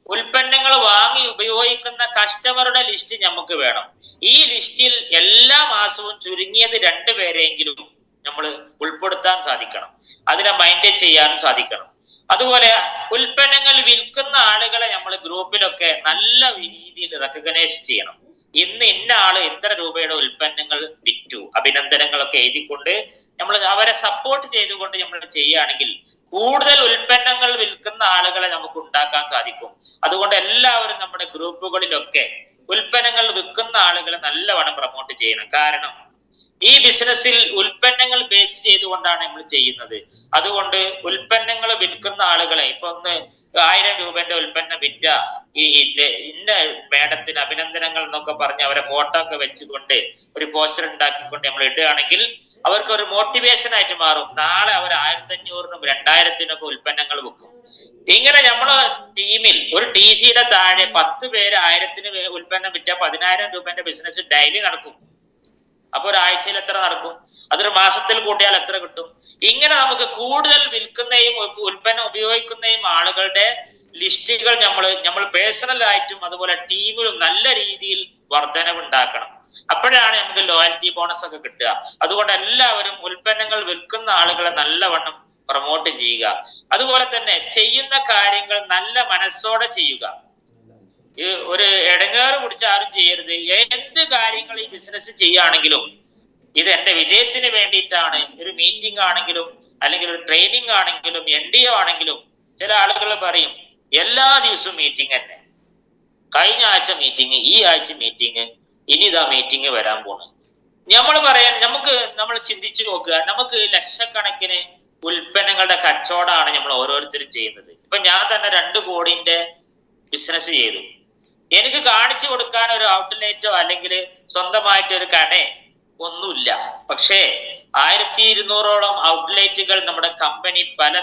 ഉൽപ്പന്നങ്ങൾ വാങ്ങി ഉപയോഗിക്കുന്ന കസ്റ്റമറുടെ ലിസ്റ്റ് നമുക്ക് വേണം. ഈ ലിസ്റ്റിൽ എല്ലാ മാസവും ചുരുങ്ങിയത് 2 പേരെങ്കിലും നമ്മൾ ഉൾപ്പെടുത്താൻ സാധിക്കണം. അതിനെ മൈൻഡ് ചെയ്യാനും സാധിക്കണം. അതുപോലെ ഉൽപ്പന്നങ്ങൾ വിൽക്കുന്ന ആളുകളെ നമ്മൾ ഗ്രൂപ്പിലൊക്കെ നല്ല രീതിയിൽ റെക്കഗ്നൈസ് ചെയ്യണം. ഇന്ന ആള് ഇത്ര രൂപയുടെ ഉൽപ്പന്നങ്ങൾ വിറ്റു, അഭിനന്ദനങ്ങളൊക്കെ എഴുതിക്കൊണ്ട് നമ്മൾ അവരെ സപ്പോർട്ട് ചെയ്തുകൊണ്ട് നമ്മൾ ചെയ്യുകയാണെങ്കിൽ കൂടുതൽ ഉൽപ്പന്നങ്ങൾ വിൽക്കുന്ന ആളുകളെ നമുക്ക് ഉണ്ടാക്കാൻ സാധിക്കും. അതുകൊണ്ട് എല്ലാവരും നമ്മുടെ ഗ്രൂപ്പുകളിലൊക്കെ ഉൽപ്പന്നങ്ങൾ വിൽക്കുന്ന ആളുകളെ നല്ലവണ്ണം പ്രൊമോട്ട് ചെയ്യണം. കാരണം ഈ ബിസിനസ്സിൽ ഉൽപ്പന്നങ്ങൾ ബേസ് ചെയ്തുകൊണ്ടാണ് നമ്മൾ ചെയ്യുന്നത്. അതുകൊണ്ട് ഉൽപ്പന്നങ്ങൾ വിൽക്കുന്ന ആളുകളെ ഇപ്പൊ 1000 രൂപന്റെ ഉൽപ്പന്നം വിറ്റ ഇന്ന മേഡത്തിന് അഭിനന്ദനങ്ങൾ എന്നൊക്കെ പറഞ്ഞ് അവരെ ഫോട്ടോ ഒക്കെ വെച്ചുകൊണ്ട് ഒരു പോസ്റ്റർ ഉണ്ടാക്കിക്കൊണ്ട് നമ്മൾ ഇടുകയാണെങ്കിൽ അവർക്ക് ഒരു മോട്ടിവേഷൻ ആയിട്ട് മാറും. നാളെ അവർ 1500-നും 2000-ത്തിനൊക്കെ ഉൽപ്പന്നങ്ങൾ വിൽക്കും. ഇങ്ങനെ നമ്മളെ ടീമിൽ ഒരു TC-യുടെ താഴെ 10 പേര് 1000-ന് ഉൽപ്പന്നം വിറ്റ 10,000 രൂപന്റെ ബിസിനസ് ഡെയിലി നടക്കും. അപ്പൊ ഒരാഴ്ചയിൽ എത്ര നടക്കും? അതൊരു മാസത്തിൽ കൂട്ടിയാൽ എത്ര കിട്ടും? ഇങ്ങനെ നമുക്ക് കൂടുതൽ വിൽക്കുന്നയും ഉൽപ്പന്നം ഉപയോഗിക്കുന്നയും ആളുകളുടെ ലിസ്റ്റുകൾ നമ്മൾ പേഴ്സണൽ ആയിട്ടും അതുപോലെ ടീമിലും നല്ല രീതിയിൽ വർധനവുണ്ടാക്കണം. അപ്പോഴാണ് നമുക്ക് ലോയൽറ്റി ബോണസ് ഒക്കെ കിട്ടുക. അതുകൊണ്ട് എല്ലാവരും ഉൽപ്പന്നങ്ങൾ വിൽക്കുന്ന ആളുകളെ നല്ലവണ്ണം പ്രൊമോട്ട് ചെയ്യുക. അതുപോലെ തന്നെ ചെയ്യുന്ന കാര്യങ്ങൾ നല്ല മനസ്സോടെ ചെയ്യുക. ഒരു ഇടങ്ങേറ് പിടിച്ച ആരും ചെയ്യരുത്. എന്ത് കാര്യങ്ങൾ ഈ ബിസിനസ് ചെയ്യുകയാണെങ്കിലും ഇത് എന്റെ വിജയത്തിന് വേണ്ടിയിട്ടാണ്. ഒരു മീറ്റിംഗ് ആണെങ്കിലും അല്ലെങ്കിൽ ഒരു ട്രെയിനിങ് ആണെങ്കിലും NDO ആണെങ്കിലും ചില ആളുകൾ പറയും എല്ലാ ദിവസവും മീറ്റിംഗ് തന്നെ, കഴിഞ്ഞ ആഴ്ച മീറ്റിംഗ്, ഈ ആഴ്ച മീറ്റിംഗ്, ഇനി ഇതാ മീറ്റിംഗ് വരാൻ പോണ്. നമ്മൾ ചിന്തിച്ചു നോക്കുക, നമുക്ക് ലക്ഷക്കണക്കിന് ഉൽപ്പന്നങ്ങളുടെ കച്ചവടമാണ് നമ്മൾ ഓരോരുത്തരും ചെയ്യുന്നത്. ഇപ്പൊ ഞാൻ തന്നെ 2 കോടിന്റെ ബിസിനസ് ചെയ്തു. എനിക്ക് കാണിച്ചു കൊടുക്കാൻ ഒരു ഔട്ട്ലെറ്റോ അല്ലെങ്കിൽ സ്വന്തമായിട്ട് ഒരു കട ഒന്നുമില്ല. പക്ഷേ 1200ഓളം ഔട്ട്ലെറ്റുകൾ നമ്മുടെ കമ്പനി പല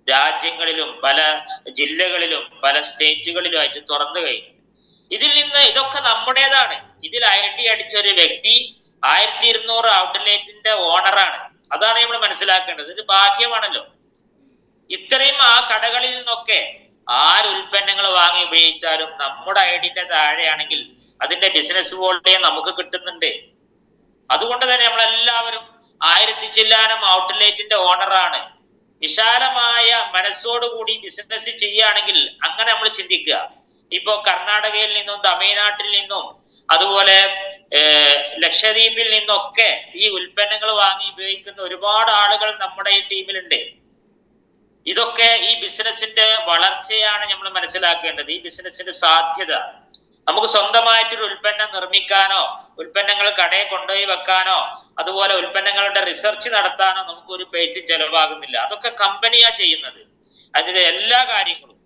രാജ്യങ്ങളിലും പല ജില്ലകളിലും പല സ്റ്റേറ്റുകളിലുമായിട്ട് തുറന്നു കഴിഞ്ഞു. ഇതിൽ നിന്ന് ഇതൊക്കെ നമ്മുടേതാണ്. ഇതിൽ ID അടിച്ച ഒരു വ്യക്തി 1200 ഔട്ട്ലെറ്റിന്റെ ഓണറാണ്. അതാണ് നമ്മൾ മനസ്സിലാക്കേണ്ടത്. ഇത് ഭാഗ്യമാണല്ലോ. ഇത്രയും ആ കടകളിൽ നിന്നൊക്കെ ആര് ഉൽപ്പന്നങ്ങൾ വാങ്ങി ഉപയോഗിച്ചാലും നമ്മുടെ ID-ന്റെ താഴെയാണെങ്കിൽ അതിന്റെ ബിസിനസ് വോളിയം നമുക്ക് കിട്ടുന്നുണ്ട്. അതുകൊണ്ട് തന്നെ നമ്മളെല്ലാവരും 1000 ചില്ലാനം ഔട്ട്ലെറ്റിന്റെ ഓണറാണ്. വിശാലമായ മനസ്സോടുകൂടി ബിസിനസ് ചെയ്യുകയാണെങ്കിൽ അങ്ങനെ നമ്മൾ ചിന്തിക്കുക. ഇപ്പോ കർണാടകയിൽ നിന്നും തമിഴ്നാട്ടിൽ നിന്നും അതുപോലെ ലക്ഷദ്വീപിൽ നിന്നൊക്കെ ഈ ഉൽപ്പന്നങ്ങൾ വാങ്ങി ഉപയോഗിക്കുന്ന ഒരുപാട് ആളുകൾ നമ്മുടെ ഈ ടീമിലുണ്ട്. ഇതൊക്കെ ഈ ബിസിനസിന്റെ വളർച്ചയാണ് നമ്മൾ മനസ്സിലാക്കേണ്ടത്. ഈ ബിസിനസിന്റെ സാധ്യത നമുക്ക് സ്വന്തമായിട്ടൊരു ഉൽപ്പന്നം നിർമ്മിക്കാനോ ഉൽപ്പന്നങ്ങൾ കടയിൽ കൊണ്ടുപോയി വെക്കാനോ അതുപോലെ ഉൽപ്പന്നങ്ങളുടെ റിസർച്ച് നടത്താനോ നമുക്ക് ഒരു പൈസ ചെലവാകുന്നില്ല. അതൊക്കെ കമ്പനിയാ ചെയ്യുന്നത്. അതിന്റെ എല്ലാ കാര്യങ്ങളും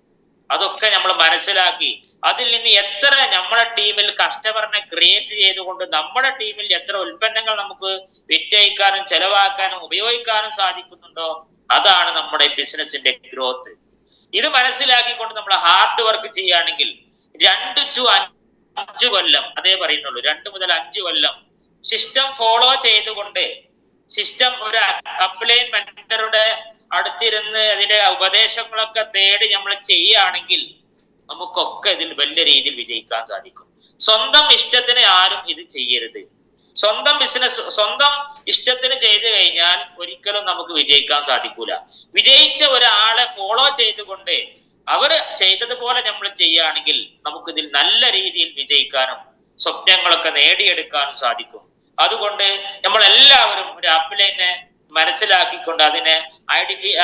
അതൊക്കെ നമ്മൾ മനസ്സിലാക്കി അതിൽ നിന്ന് എത്ര നമ്മുടെ ടീമിൽ കസ്റ്റമറിനെ ക്രിയേറ്റ് ചെയ്തുകൊണ്ട് നമ്മുടെ ടീമിൽ എത്ര ഉൽപ്പന്നങ്ങൾ നമുക്ക് വിറ്റഴിക്കാനും ചെലവാക്കാനും ഉപയോഗിക്കാനും സാധിക്കുന്നുണ്ടോ അതാണ് നമ്മുടെ ബിസിനസിന്റെ ഗ്രോത്ത്. ഇത് മനസ്സിലാക്കിക്കൊണ്ട് നമ്മൾ ഹാർഡ് വർക്ക് ചെയ്യുകയാണെങ്കിൽ 2 to 5 കൊല്ലം അതേ പറയുന്നുള്ളൂ. 2 മുതൽ 5 കൊല്ലം സിസ്റ്റം ഫോളോ ചെയ്തുകൊണ്ട് സിസ്റ്റം ഒരു അപ്ലൈൻ മെന്ററുടെ അടുത്തിരുന്ന് അതിന്റെ ഉപദേശങ്ങളൊക്കെ തേടി നമ്മൾ ചെയ്യുകയാണെങ്കിൽ നമുക്കൊക്കെ ഇതിൽ വലിയ രീതിയിൽ വിജയിക്കാൻ സാധിക്കും. സ്വന്തം ഇഷ്ടത്തിന് ആരും ഇത് ചെയ്യരുത്. സ്വന്തം ബിസിനസ് സ്വന്തം ഇഷ്ടത്തിന് ചെയ്തു കഴിഞ്ഞാൽ ഒരിക്കലും നമുക്ക് വിജയിക്കാൻ സാധിക്കൂല. വിജയിച്ച ഒരാളെ ഫോളോ ചെയ്തുകൊണ്ട് അവര് ചെയ്തതുപോലെ നമ്മൾ ചെയ്യുകയാണെങ്കിൽ നമുക്ക് ഇതിൽ നല്ല രീതിയിൽ വിജയിക്കാനും സ്വപ്നങ്ങളൊക്കെ നേടിയെടുക്കാനും സാധിക്കും. അതുകൊണ്ട് നമ്മൾ എല്ലാവരും ഒരു അപ്ലൈനെ മനസ്സിലാക്കിക്കൊണ്ട് അതിനെ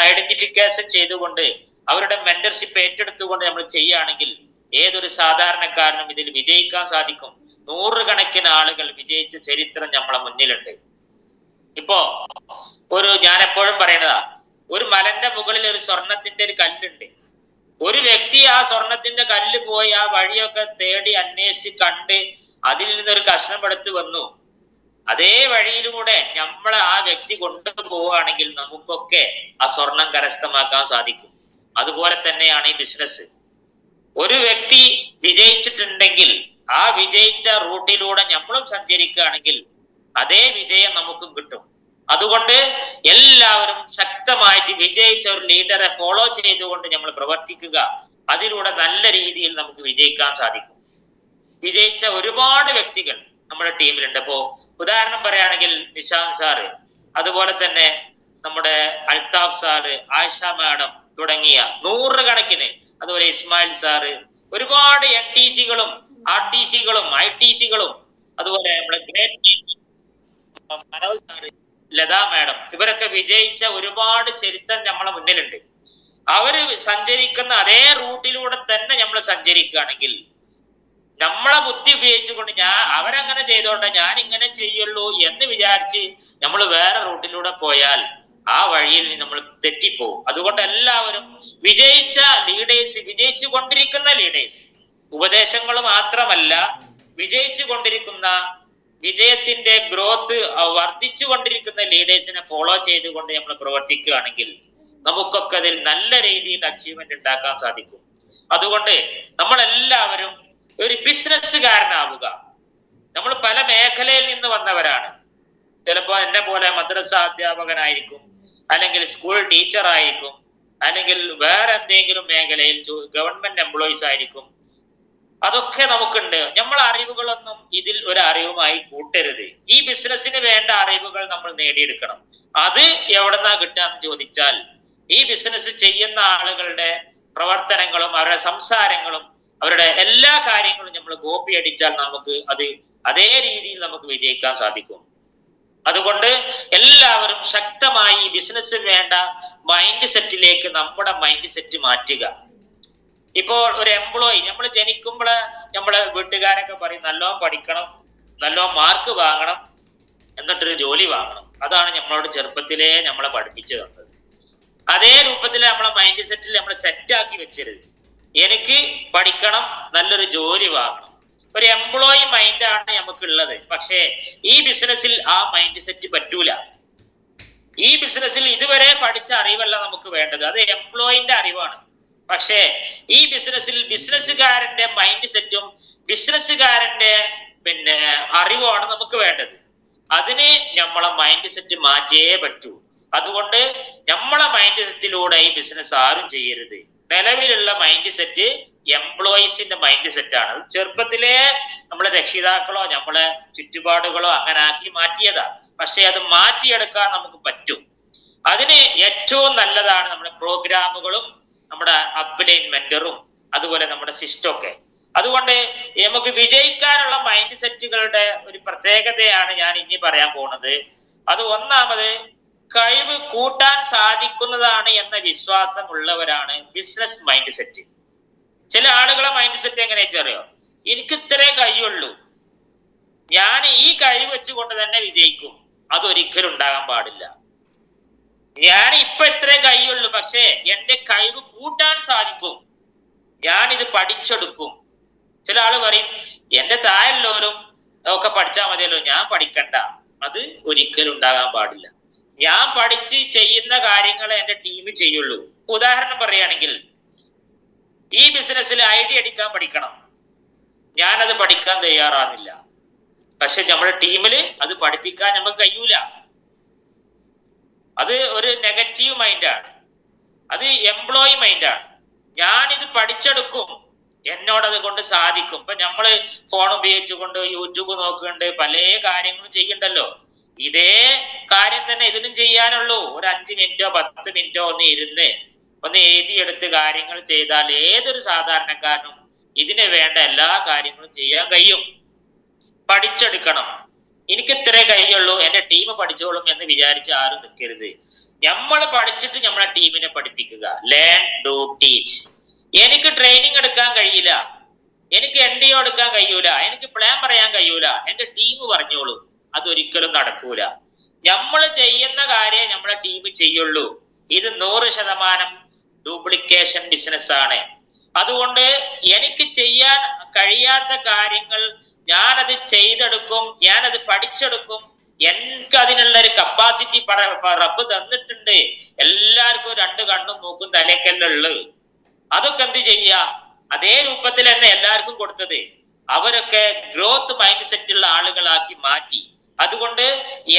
ഐഡന്റിഫിക്കേഷൻ ചെയ്തുകൊണ്ട് അവരുടെ മെന്റർഷിപ്പ് ഏറ്റെടുത്തുകൊണ്ട് നമ്മൾ ചെയ്യുകയാണെങ്കിൽ ഏതൊരു സാധാരണക്കാരനും ഇതിൽ വിജയിക്കാൻ സാധിക്കും. 100 കണക്കിന് ആളുകൾ വിജയിച്ച ചരിത്രം നമ്മളെ മുന്നിലുണ്ട്. ഇപ്പോ ഞാൻ എപ്പോഴും പറയുന്നതാ, ഒരു മലന്റെ മുകളിൽ ഒരു സ്വർണത്തിന്റെ ഒരു കല്ലുണ്ട്. ഒരു വ്യക്തി ആ സ്വർണത്തിന്റെ കല്ല് പോയി ആ വഴിയൊക്കെ തേടി അന്വേഷിച്ച് കണ്ട് അതിൽ നിന്നൊരു കഷ്ണം എടുത്ത് വന്നു. അതേ വഴിയിലൂടെ നമ്മൾ ആ വ്യക്തി കൊണ്ടുപോവുകയാണെങ്കിൽ നമുക്കൊക്കെ ആ സ്വർണം കരസ്ഥമാക്കാൻ സാധിക്കും. അതുപോലെ തന്നെയാണ് ഈ ബിസിനസ്. ഒരു വ്യക്തി വിജയിച്ചിട്ടുണ്ടെങ്കിൽ ആ വിജയിച്ച റൂട്ടിലൂടെ നമ്മളും സഞ്ചരിക്കുകയാണെങ്കിൽ അതേ വിജയം നമുക്കും കിട്ടും. അതുകൊണ്ട് എല്ലാവരും ശക്തമായിട്ട് വിജയിച്ച ഒരു ലീഡറെ ഫോളോ ചെയ്തുകൊണ്ട് നമ്മൾ പ്രവർത്തിക്കുക. അതിലൂടെ നല്ല രീതിയിൽ നമുക്ക് വിജയിക്കാൻ സാധിക്കും. വിജയിച്ച ഒരുപാട് വ്യക്തികൾ നമ്മുടെ ടീമിലുണ്ട്. ഇപ്പോ ഉദാഹരണം പറയുകയാണെങ്കിൽ നിശാന്ത് സാറ്, അതുപോലെ തന്നെ നമ്മുടെ അൽതാഫ് സാറ്, ആയിഷ മാഡം തുടങ്ങിയ നൂറുകണക്കിന്, അതുപോലെ ഇസ്മായിൽ സാറ്, ഒരുപാട് NTCകളും RTCകളും ITCകളും, അതുപോലെ നമ്മുടെ മനോജ് സാറ്, ലതാ മാഡം, ഇവരൊക്കെ വിജയിച്ച ഒരുപാട് ചരിത്രം നമ്മളെ മുന്നിലുണ്ട്. അവര് സഞ്ചരിക്കുന്ന അതേ റൂട്ടിലൂടെ തന്നെ നമ്മൾ സഞ്ചരിക്കുകയാണെങ്കിൽ നമ്മളെ ബുദ്ധി ഉപയോഗിച്ചുകൊണ്ട് അവരങ്ങനെ ചെയ്തോട്ടെ ഞാൻ ഇങ്ങനെ ചെയ്യുള്ളൂ എന്ന് വിചാരിച്ച് നമ്മൾ വേറെ റൂട്ടിലൂടെ പോയാൽ ആ വഴിയിൽ നമ്മൾ തെറ്റിപ്പോവും. അതുകൊണ്ട് എല്ലാവരും വിജയിച്ച ലീഡേഴ്സ്, വിജയിച്ചു കൊണ്ടിരിക്കുന്ന ലീഡേഴ്സ്, ഉപദേശങ്ങൾ മാത്രമല്ല, വിജയിച്ചു കൊണ്ടിരിക്കുന്ന, വിജയത്തിന്റെ ഗ്രോത്ത് വർദ്ധിച്ചു കൊണ്ടിരിക്കുന്ന ലീഡേഴ്സിനെ ഫോളോ ചെയ്തുകൊണ്ട് നമ്മൾ പ്രവർത്തിക്കുകയാണെങ്കിൽ നമുക്കൊക്കെ അതിൽ നല്ല രീതിയിൽ അച്ചീവ്മെന്റ് ഉണ്ടാക്കാൻ സാധിക്കും. അതുകൊണ്ട് നമ്മളെല്ലാവരും ഒരു ബിസിനസ്സുകാരനാവുക. നമ്മൾ പല മേഖലയിൽ നിന്ന് വന്നവരാണ്. ചിലപ്പോ എന്നെ പോലെ മദ്രസ അധ്യാപകനായിരിക്കും, അല്ലെങ്കിൽ സ്കൂൾ ടീച്ചർ ആയിരിക്കും, അല്ലെങ്കിൽ വേറെ എന്തെങ്കിലും മേഖലയിൽ ഗവൺമെന്റ് എംപ്ലോയീസ് ആയിരിക്കും. അതൊക്കെ നമുക്കുണ്ട്. നമ്മൾ അറിവുകളൊന്നും ഇതിൽ ഒരു അറിവുമായി കൂട്ടരുത്. ഈ ബിസിനസ്സിന് വേണ്ട അറിവുകൾ നമ്മൾ നേടിയെടുക്കണം. അത് എവിടെന്നാ കിട്ടുക എന്ന് ചോദിച്ചാൽ ഈ ബിസിനസ് ചെയ്യുന്ന ആളുകളുടെ പ്രവർത്തനങ്ങളും അവരുടെ സംസാരങ്ങളും അവരുടെ എല്ലാ കാര്യങ്ങളും നമ്മൾ കോപ്പി അടിച്ചാൽ നമുക്ക് അതേ രീതിയിൽ നമുക്ക് വിജയിക്കാൻ സാധിക്കും. അതുകൊണ്ട് എല്ലാവരും ശക്തമായി ബിസിനസ്സിന് വേണ്ട മൈൻഡ് സെറ്റിലേക്ക് നമ്മുടെ മൈൻഡ് സെറ്റ് മാറ്റുക. ഇപ്പോൾ ഒരു എംപ്ലോയി, നമ്മൾ ജനിക്കുമ്പോൾ നമ്മളെ വീട്ടുകാരൊക്കെ പറയും നല്ലോണം പഠിക്കണം, നല്ലോണം മാർക്ക് വാങ്ങണം, എന്നിട്ടൊരു ജോലി വാങ്ങണം. അതാണ് നമ്മളോട് ചെറുപ്പത്തിലേ നമ്മളെ പഠിപ്പിച്ചു തന്നത്. അതേ രൂപത്തിൽ നമ്മളെ മൈൻഡ് സെറ്റിൽ നമ്മൾ സെറ്റാക്കി വെച്ചരുത്. എനിക്ക് പഠിക്കണം, നല്ലൊരു ജോലി വാങ്ങണം. ഒരു എംപ്ലോയി മൈൻഡാണ് നമുക്കുള്ളത്. പക്ഷേ ഈ ബിസിനസ്സിൽ ആ മൈൻഡ് സെറ്റ് പറ്റൂല. ഈ ബിസിനസ്സിൽ ഇതുവരെ പഠിച്ച അറിവല്ല നമുക്ക് വേണ്ടത്, അത് എംപ്ലോയിന്റെ അറിവാണ്. പക്ഷേ ഈ ബിസിനസ്സിൽ ബിസിനസ്സുകാരന്റെ മൈൻഡ് സെറ്റും ബിസിനസ്സുകാരന്റെ അറിവാണ് നമുക്ക് വേണ്ടത്. അതിന് നമ്മളെ മൈൻഡ് സെറ്റ് മാറ്റിയേ പറ്റൂ. അതുകൊണ്ട് നമ്മളെ മൈൻഡ് സെറ്റിലൂടെ ഈ ബിസിനസ് ആരും ചെയ്യരുത്. നിലവിലുള്ള മൈൻഡ് സെറ്റ് എംപ്ലോയീസിന്റെ മൈൻഡ് സെറ്റാണ്. അത് ചെറുപ്പത്തിലേ നമ്മളെ രക്ഷിതാക്കളോ നമ്മളെ ചുറ്റുപാടുകളോ അങ്ങനെ ആക്കി മാറ്റിയതാ. പക്ഷെ അത് മാറ്റിയെടുക്കാൻ നമുക്ക് പറ്റും. അതിന് ഏറ്റവും നല്ലതാണ് നമ്മുടെ പ്രോഗ്രാമുകളും നമ്മുടെ അപ്ലൈൻ മെന്ററും അതുപോലെ നമ്മുടെ സിസ്റ്റം ഒക്കെ. അതുകൊണ്ട് നമുക്ക് വിജയിക്കാനുള്ള മൈൻഡ് സെറ്റുകളുടെ ഒരു പ്രത്യേകതയാണ് ഞാൻ ഇനി പറയാൻ പോകുന്നത്. അത് ഒന്നാമത്, കഴിവ് കൂട്ടാൻ സാധിക്കുന്നതാണ് എന്ന വിശ്വാസം ഉള്ളവരാണ് ബിസിനസ് മൈൻഡ് സെറ്റ്. ചില ആളുകളെ മൈൻഡ് സെറ്റ് എങ്ങനെയാ വെച്ചറിയോ, എനിക്ക് ഇത്രേ കഴിയുള്ളൂ, ഞാൻ ഈ കഴിവ് വെച്ചുകൊണ്ട് തന്നെ വിജയിക്കും. അതൊരിക്കലും ഉണ്ടാകാൻ പാടില്ല. ഞാൻ ഇപ്പൊ ഇത്രേ കഴിയുള്ളൂ, പക്ഷേ എന്റെ കഴിവ് കൂട്ടാൻ സാധിക്കും, ഞാനിത് പഠിച്ചെടുക്കും. ചില ആള് പറയും എന്റെ താഴെയുള്ളവരും ഒക്കെ പഠിച്ചാൽ മതിയല്ലോ, ഞാൻ പഠിക്കണ്ട. അത് ഒരിക്കലും ഉണ്ടാകാൻ പാടില്ല. ഞാൻ പഠിച്ച് ചെയ്യുന്ന കാര്യങ്ങൾ എന്റെ ടീം ചെയ്യുള്ളൂ. ഉദാഹരണം പറയുകയാണെങ്കിൽ, ഈ ബിസിനസ്സിൽ ഐഡിയ അടിക്കാൻ പഠിക്കണം, ഞാനത് പഠിക്കാൻ തയ്യാറാകുന്നില്ല. പക്ഷെ നമ്മുടെ ടീമില് അത് പഠിപ്പിക്കാൻ നമുക്ക് കഴിയൂല. അത് ഒരു നെഗറ്റീവ് മൈൻഡാണ്, അത് എംപ്ലോയി മൈൻഡാണ്. ഞാനിത് പഠിച്ചെടുക്കും, എന്നോടത് കൊണ്ട് സാധിക്കും. ഇപ്പൊ നമ്മള് ഫോൺ ഉപയോഗിച്ചുകൊണ്ട് യൂട്യൂബ് നോക്കുന്നുണ്ട്, പല കാര്യങ്ങളും ചെയ്യണ്ടല്ലോ. ഇതേ കാര്യം തന്നെ ഇതിനും ചെയ്യാനുള്ളൂ. ഒരു 5 മിനിറ്റോ 10 മിനിറ്റോ ഒന്ന് ഇരുന്ന് ഒന്ന് എഴുതിയെടുത്ത് കാര്യങ്ങൾ ചെയ്താൽ ഏതൊരു സാധാരണക്കാരനും ഇതിന് വേണ്ട എല്ലാ കാര്യങ്ങളും ചെയ്യാൻ കഴിയും. പഠിച്ചെടുക്കണം. എനിക്ക് ഇത്രേ കഴിയുള്ളൂ, എന്റെ ടീം പഠിച്ചോളും എന്ന് വിചാരിച്ച് ആരും നിൽക്കരുത്. നമ്മൾ പഠിച്ചിട്ട് നമ്മളെ ടീമിനെ പഠിപ്പിക്കുക. Learn, do, teach. എനിക്ക് ട്രെയിനിങ് എടുക്കാൻ കഴിയില്ല, എനിക്ക് NDO എടുക്കാൻ കഴിയൂല, എനിക്ക് പ്ലാൻ പറയാൻ കഴിയൂല, എന്റെ ടീം പറഞ്ഞോളൂ. അതൊരിക്കലും നടക്കൂല. നമ്മൾ ചെയ്യുന്ന കാര്യം നമ്മളെ ടീം ചെയ്യുള്ളൂ. ഇത് 100% ഡ്യൂപ്ലിക്കേഷൻ ബിസിനസ് ആണ്. അതുകൊണ്ട് എനിക്ക് ചെയ്യാൻ കഴിയാത്ത കാര്യങ്ങൾ ഞാനത് ചെയ്തെടുക്കും, ഞാനത് പഠിച്ചെടുക്കും. എനിക്ക് അതിനുള്ള ഒരു കപ്പാസിറ്റി റബ്ബ് തന്നിട്ടുണ്ട്. എല്ലാവർക്കും 2 കണ്ണും മൂക്കും തലക്കല്ലുള്ളു. അതൊക്കെ എന്ത് ചെയ്യാ? അതേ രൂപത്തിൽ തന്നെ എല്ലാവർക്കും കൊടുത്തത്. അവരൊക്കെ ഗ്രോത്ത് മൈൻഡ് സെറ്റ് ഉള്ള ആളുകളാക്കി മാറ്റി. അതുകൊണ്ട്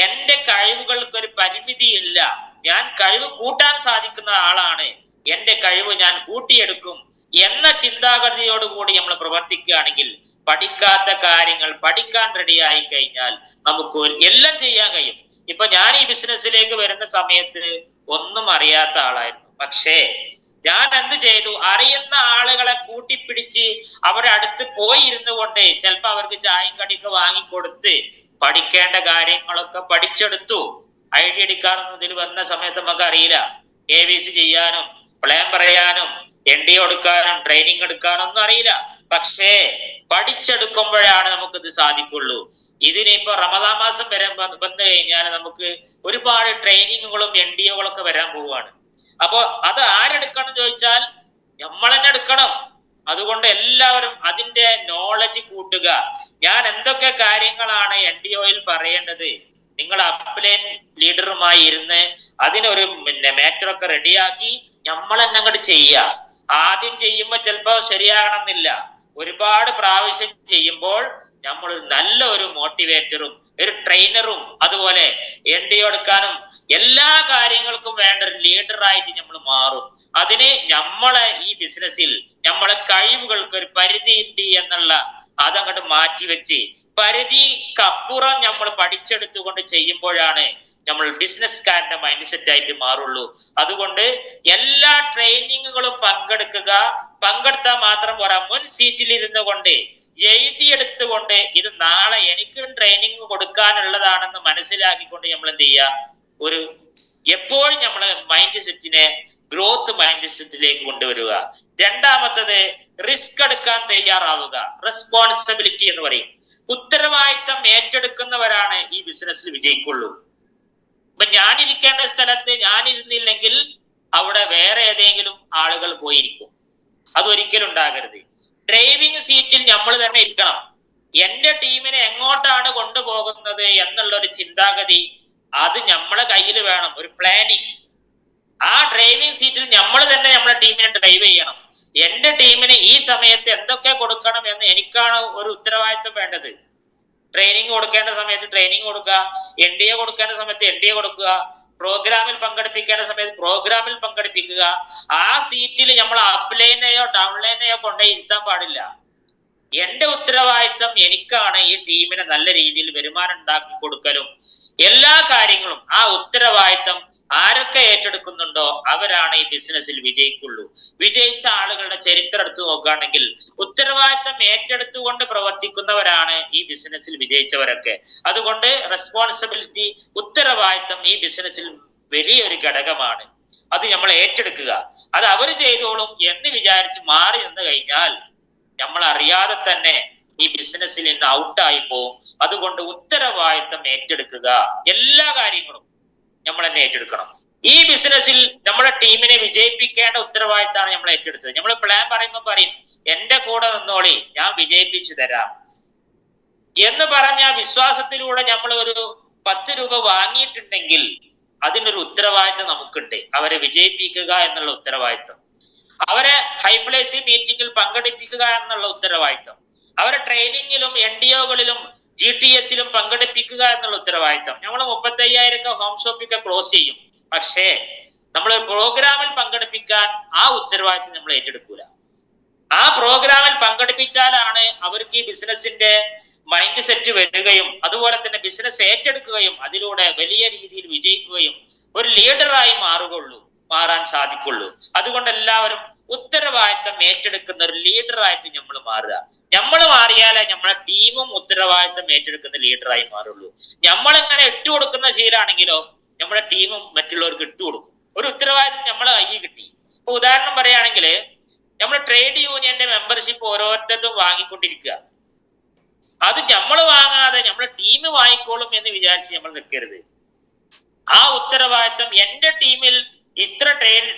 എന്റെ കഴിവുകൾക്ക് ഒരു പരിമിതിയില്ല. ഞാൻ കഴിവ് കൂട്ടാൻ സാധിക്കുന്ന ആളാണ്. എന്റെ കഴിവ് ഞാൻ കൂട്ടിയെടുക്കും എന്ന ചിന്താഗതിയോടുകൂടി നമ്മൾ പ്രവർത്തിക്കുകയാണെങ്കിൽ പഠിക്കാത്ത കാര്യങ്ങൾ പഠിക്കാൻ റെഡിയായി കഴിഞ്ഞാൽ നമുക്ക് എല്ലാം ചെയ്യാൻ കഴിയും. ഇപ്പൊ ഞാൻ ഈ ബിസിനസ്സിലേക്ക് വരുന്ന സമയത്ത് ഒന്നും അറിയാത്ത ആളായിരുന്നു. പക്ഷേ ഞാൻ എന്ത് ചെയ്തു? അറിയുന്ന ആളുകളെ കൂട്ടിപ്പിടിച്ച് അവരുടെ അടുത്ത് പോയി ഇരുന്നു കൊണ്ട് ചിലപ്പോ അവർക്ക് ചായയും കടിയൊക്കെ വാങ്ങിക്കൊടുത്ത് പഠിക്കേണ്ട കാര്യങ്ങളൊക്കെ പഠിച്ചെടുത്തു. ഐഡിയ എടുക്കാനൊന്നും ഇതിൽ വന്ന സമയത്ത് നമുക്ക് അറിയില്ല. KVC ചെയ്യാനും പ്ലാൻ പറയാനും ND കൊടുക്കാനും ട്രെയിനിങ് എടുക്കാനും ഒന്നും അറിയില്ല. പക്ഷേ പഠിച്ചെടുക്കുമ്പോഴാണ് നമുക്കിത് സാധിക്കുള്ളൂ. ഇതിനിപ്പോ റമദാൻ മാസം വന്നു കഴിഞ്ഞാൽ നമുക്ക് ഒരുപാട് ട്രെയിനിങ്ങുകളും NDOകളൊക്കെ വരാൻ പോവുകയാണ്. അപ്പൊ അത് ആരെടുക്കണം ചോദിച്ചാൽ നമ്മൾ തന്നെ എടുക്കണം. അതുകൊണ്ട് അതിന്റെ നോളജ് കൂട്ടുക. ഞാൻ എന്തൊക്കെ കാര്യങ്ങളാണ് NDOയിൽ പറയേണ്ടത്, നിങ്ങൾ അപ്ലൈൻ ലീഡറുമായി ഇരുന്ന് അതിനൊരു മാറ്ററൊക്കെ റെഡിയാക്കി നമ്മൾ തന്നെ അങ്ങോട്ട് ചെയ്യുക. ആദ്യം ചെയ്യുമ്പോൾ ചിലപ്പോൾ ശരിയാകണമെന്നില്ല. ഒരുപാട് പ്രാവശ്യം ചെയ്യുമ്പോൾ നമ്മൾ നല്ല ഒരു മോട്ടിവേറ്ററും ഒരു ട്രെയിനറും അതുപോലെ NDO എടുക്കാനും എല്ലാ കാര്യങ്ങൾക്കും വേണ്ട ഒരു ലീഡറായിട്ട് നമ്മൾ മാറും. അതിന് നമ്മളെ ഈ ബിസിനസ്സിൽ നമ്മളെ കഴിവുകൾക്ക് ഒരു പരിധി ഉണ്ട് എന്നുള്ള അതങ്ങോട്ട് മാറ്റിവെച്ച് പരിധിക്കപ്പുറം നമ്മൾ പഠിച്ചെടുത്തുകൊണ്ട് ചെയ്യുമ്പോഴാണ് നമ്മൾ ബിസിനസ്സുകാരന്റെ മൈൻഡ് സെറ്റ് ആയിട്ട് മാറുള്ളൂ. അതുകൊണ്ട് എല്ലാ ട്രെയിനിങ്ങുകളും പങ്കെടുത്താൽ മാത്രം പോരാ, മുൻ സീറ്റിൽ ഇരുന്നു കൊണ്ട് എഴുതിയെടുത്തുകൊണ്ട് ഇത് നാളെ എനിക്കും ട്രെയിനിങ് കൊടുക്കാനുള്ളതാണെന്ന് മനസ്സിലാക്കിക്കൊണ്ട് നമ്മൾ എന്ത് ചെയ്യുക? എപ്പോഴും നമ്മളെ മൈൻഡ് സെറ്റിനെ ഗ്രോത്ത് മൈൻഡ് സെറ്റിലേക്ക് കൊണ്ടുവരിക. രണ്ടാമത്തത് റിസ്ക് എടുക്കാൻ തയ്യാറാവുക. റെസ്പോൺസിബിലിറ്റി എന്ന് പറയും. ഉത്തരവാദിത്തം ഏറ്റെടുക്കുന്നവരാണ് ഈ ബിസിനസ്സിൽ വിജയിക്കുള്ളൂ. ഇപ്പൊ ഞാനിരിക്കേണ്ട സ്ഥലത്ത് ഞാനിരുന്നില്ലെങ്കിൽ അവിടെ വേറെ ഏതെങ്കിലും ആളുകൾ പോയിരിക്കും. അതൊരിക്കലും ഉണ്ടാകരുത്. ഡ്രൈവിംഗ് സീറ്റിൽ നമ്മൾ തന്നെ ഇരിക്കണം. എന്റെ ടീമിനെ എങ്ങോട്ടാണ് കൊണ്ടുപോകുന്നത് എന്നുള്ള ഒരു ചിന്താഗതി അത് നമ്മളെ കയ്യിൽ വേണം. ഒരു പ്ലാനിങ്. ആ ഡ്രൈവിംഗ് സീറ്റിൽ നമ്മൾ തന്നെ നമ്മുടെ ടീമിനെ ഡ്രൈവ് ചെയ്യണം. എന്റെ ടീമിന് ഈ സമയത്ത് എന്തൊക്കെ കൊടുക്കണം എന്ന് എനിക്കാണ് ഒരു ഉത്തരവാദിത്വം വേണ്ടത്. ട്രെയിനിങ് കൊടുക്കേണ്ട സമയത്ത് ട്രെയിനിങ് കൊടുക്കുക, NDA കൊടുക്കേണ്ട സമയത്ത് NDA കൊടുക്കുക, പ്രോഗ്രാമിൽ പങ്കെടുപ്പിക്കേണ്ട സമയത്ത് പ്രോഗ്രാമിൽ പങ്കെടുപ്പിക്കുക. ആ സീറ്റിൽ നമ്മൾ അപ്ലൈനെയോ ഡൗൺലൈനെയോ കൊണ്ടേ ഇരുത്താൻ പാടില്ല. എന്റെ ഉത്തരവാദിത്തം എനിക്കാണ് ഈ ടീമിനെ നല്ല രീതിയിൽ വരുമാനം ഉണ്ടാക്കി കൊടുക്കലും എല്ലാ കാര്യങ്ങളും. ആ ഉത്തരവാദിത്തം ആരൊക്കെ ഏറ്റെടുക്കുന്നുണ്ടോ അവരാണ് ഈ ബിസിനസ്സിൽ വിജയിക്കുള്ളൂ. വിജയിച്ച ആളുകളുടെ ചരിത്രം എടുത്തു നോക്കുകയാണെങ്കിൽ ഉത്തരവാദിത്തം ഏറ്റെടുത്തുകൊണ്ട് പ്രവർത്തിക്കുന്നവരാണ് ഈ ബിസിനസ്സിൽ വിജയിച്ചവരൊക്കെ. അതുകൊണ്ട് റെസ്പോൺസിബിലിറ്റി, ഉത്തരവാദിത്തം ഈ ബിസിനസ്സിൽ വലിയൊരു ഘടകമാണ്. അത് നമ്മൾ ഏറ്റെടുക്കുക. അത് അവർ ചെയ്തോളും എന്ന് വിചാരിച്ച് മാറി നിന്ന് കഴിഞ്ഞാൽ നമ്മൾ അറിയാതെ തന്നെ ഈ ബിസിനസ്സിൽ നിന്ന് ഔട്ടായി പോകും. അതുകൊണ്ട് ഉത്തരവാദിത്തം ഏറ്റെടുക്കുക. എല്ലാ കാര്യങ്ങളും നമ്മൾ തന്നെ ഏറ്റെടുക്കണം. ഈ ബിസിനസ്സിൽ നമ്മുടെ ടീമിനെ വിജയിപ്പിക്കേണ്ട ഉത്തരവാദിത്തമാണ് നമ്മൾ ഏറ്റെടുത്തത്. നമ്മൾ പ്ലാൻ പറയുമ്പോൾ പറയും എന്റെ കൂടെ നിന്നോളി, ഞാൻ വിജയിപ്പിച്ചു തരാം എന്ന് പറഞ്ഞ വിശ്വാസത്തിലൂടെ നമ്മൾ ഒരു 10 രൂപ വാങ്ങിയിട്ടുണ്ടെങ്കിൽ അതിനൊരു ഉത്തരവാദിത്തം നമുക്കുണ്ട്. അവരെ വിജയിപ്പിക്കുക എന്നുള്ള ഉത്തരവാദിത്തം, അവരെ ഹൈഫ്ലേസി മീറ്റിംഗിൽ പങ്കെടുപ്പിക്കുക എന്നുള്ള ഉത്തരവാദിത്തം, അവരെ ട്രെയിനിങ്ങിലും NDOകളിലും GTSലും പങ്കെടുപ്പിക്കുക എന്നുള്ള ഉത്തരവാദിത്തം. നമ്മൾ 35,000 ഹോം ഷോപ്പിക്കെ ക്ലോസ് ചെയ്യും. പക്ഷേ നമ്മൾ പ്രോഗ്രാമിൽ പങ്കെടുപ്പിക്കാൻ ആ ഉത്തരവാദിത്തം നമ്മൾ ഏറ്റെടുക്കൂല. ആ പ്രോഗ്രാമിൽ പങ്കെടുപ്പിച്ചാലാണ് അവർക്ക് ഈ ബിസിനസിന്റെ മൈൻഡ് സെറ്റ് വരികയും അതുപോലെ തന്നെ ബിസിനസ് ഏറ്റെടുക്കുകയും അതിലൂടെ വലിയ രീതിയിൽ വിജയിക്കുകയും ഒരു ലീഡറായി മാറാൻ സാധിക്കുള്ളൂ. അതുകൊണ്ട് എല്ലാവരും ഉത്തരവാദിത്തം ഏറ്റെടുക്കുന്ന ഒരു ലീഡറായിട്ട് നമ്മൾ മാറുക. നമ്മൾ മാറിയാലേ നമ്മളെ ടീമും ഉത്തരവാദിത്തം ഏറ്റെടുക്കുന്ന ലീഡറായി മാറുള്ളൂ. നമ്മളിങ്ങനെ ഇട്ടുകൊടുക്കുന്ന ശീലാണെങ്കിലോ നമ്മുടെ ടീമും മറ്റുള്ളവർക്ക് ഇട്ടുകൊടുക്കും. ഒരു ഉത്തരവാദിത്തം നമ്മളെ കയ്യിൽ കിട്ടി. ഇപ്പൊ ഉദാഹരണം പറയുകയാണെങ്കിൽ നമ്മൾ ട്രേഡ് യൂണിയന്റെ മെമ്പർഷിപ്പ് ഓരോരുത്തരും വാങ്ങിക്കൊണ്ടിരിക്കുക. അത് നമ്മൾ വാങ്ങാതെ നമ്മളെ ടീം വാങ്ങിക്കോളും എന്ന് വിചാരിച്ച് നമ്മൾ നിൽക്കരുത്. ആ ഉത്തരവാദിത്തം എന്റെ ടീമിൽ ഇത്ര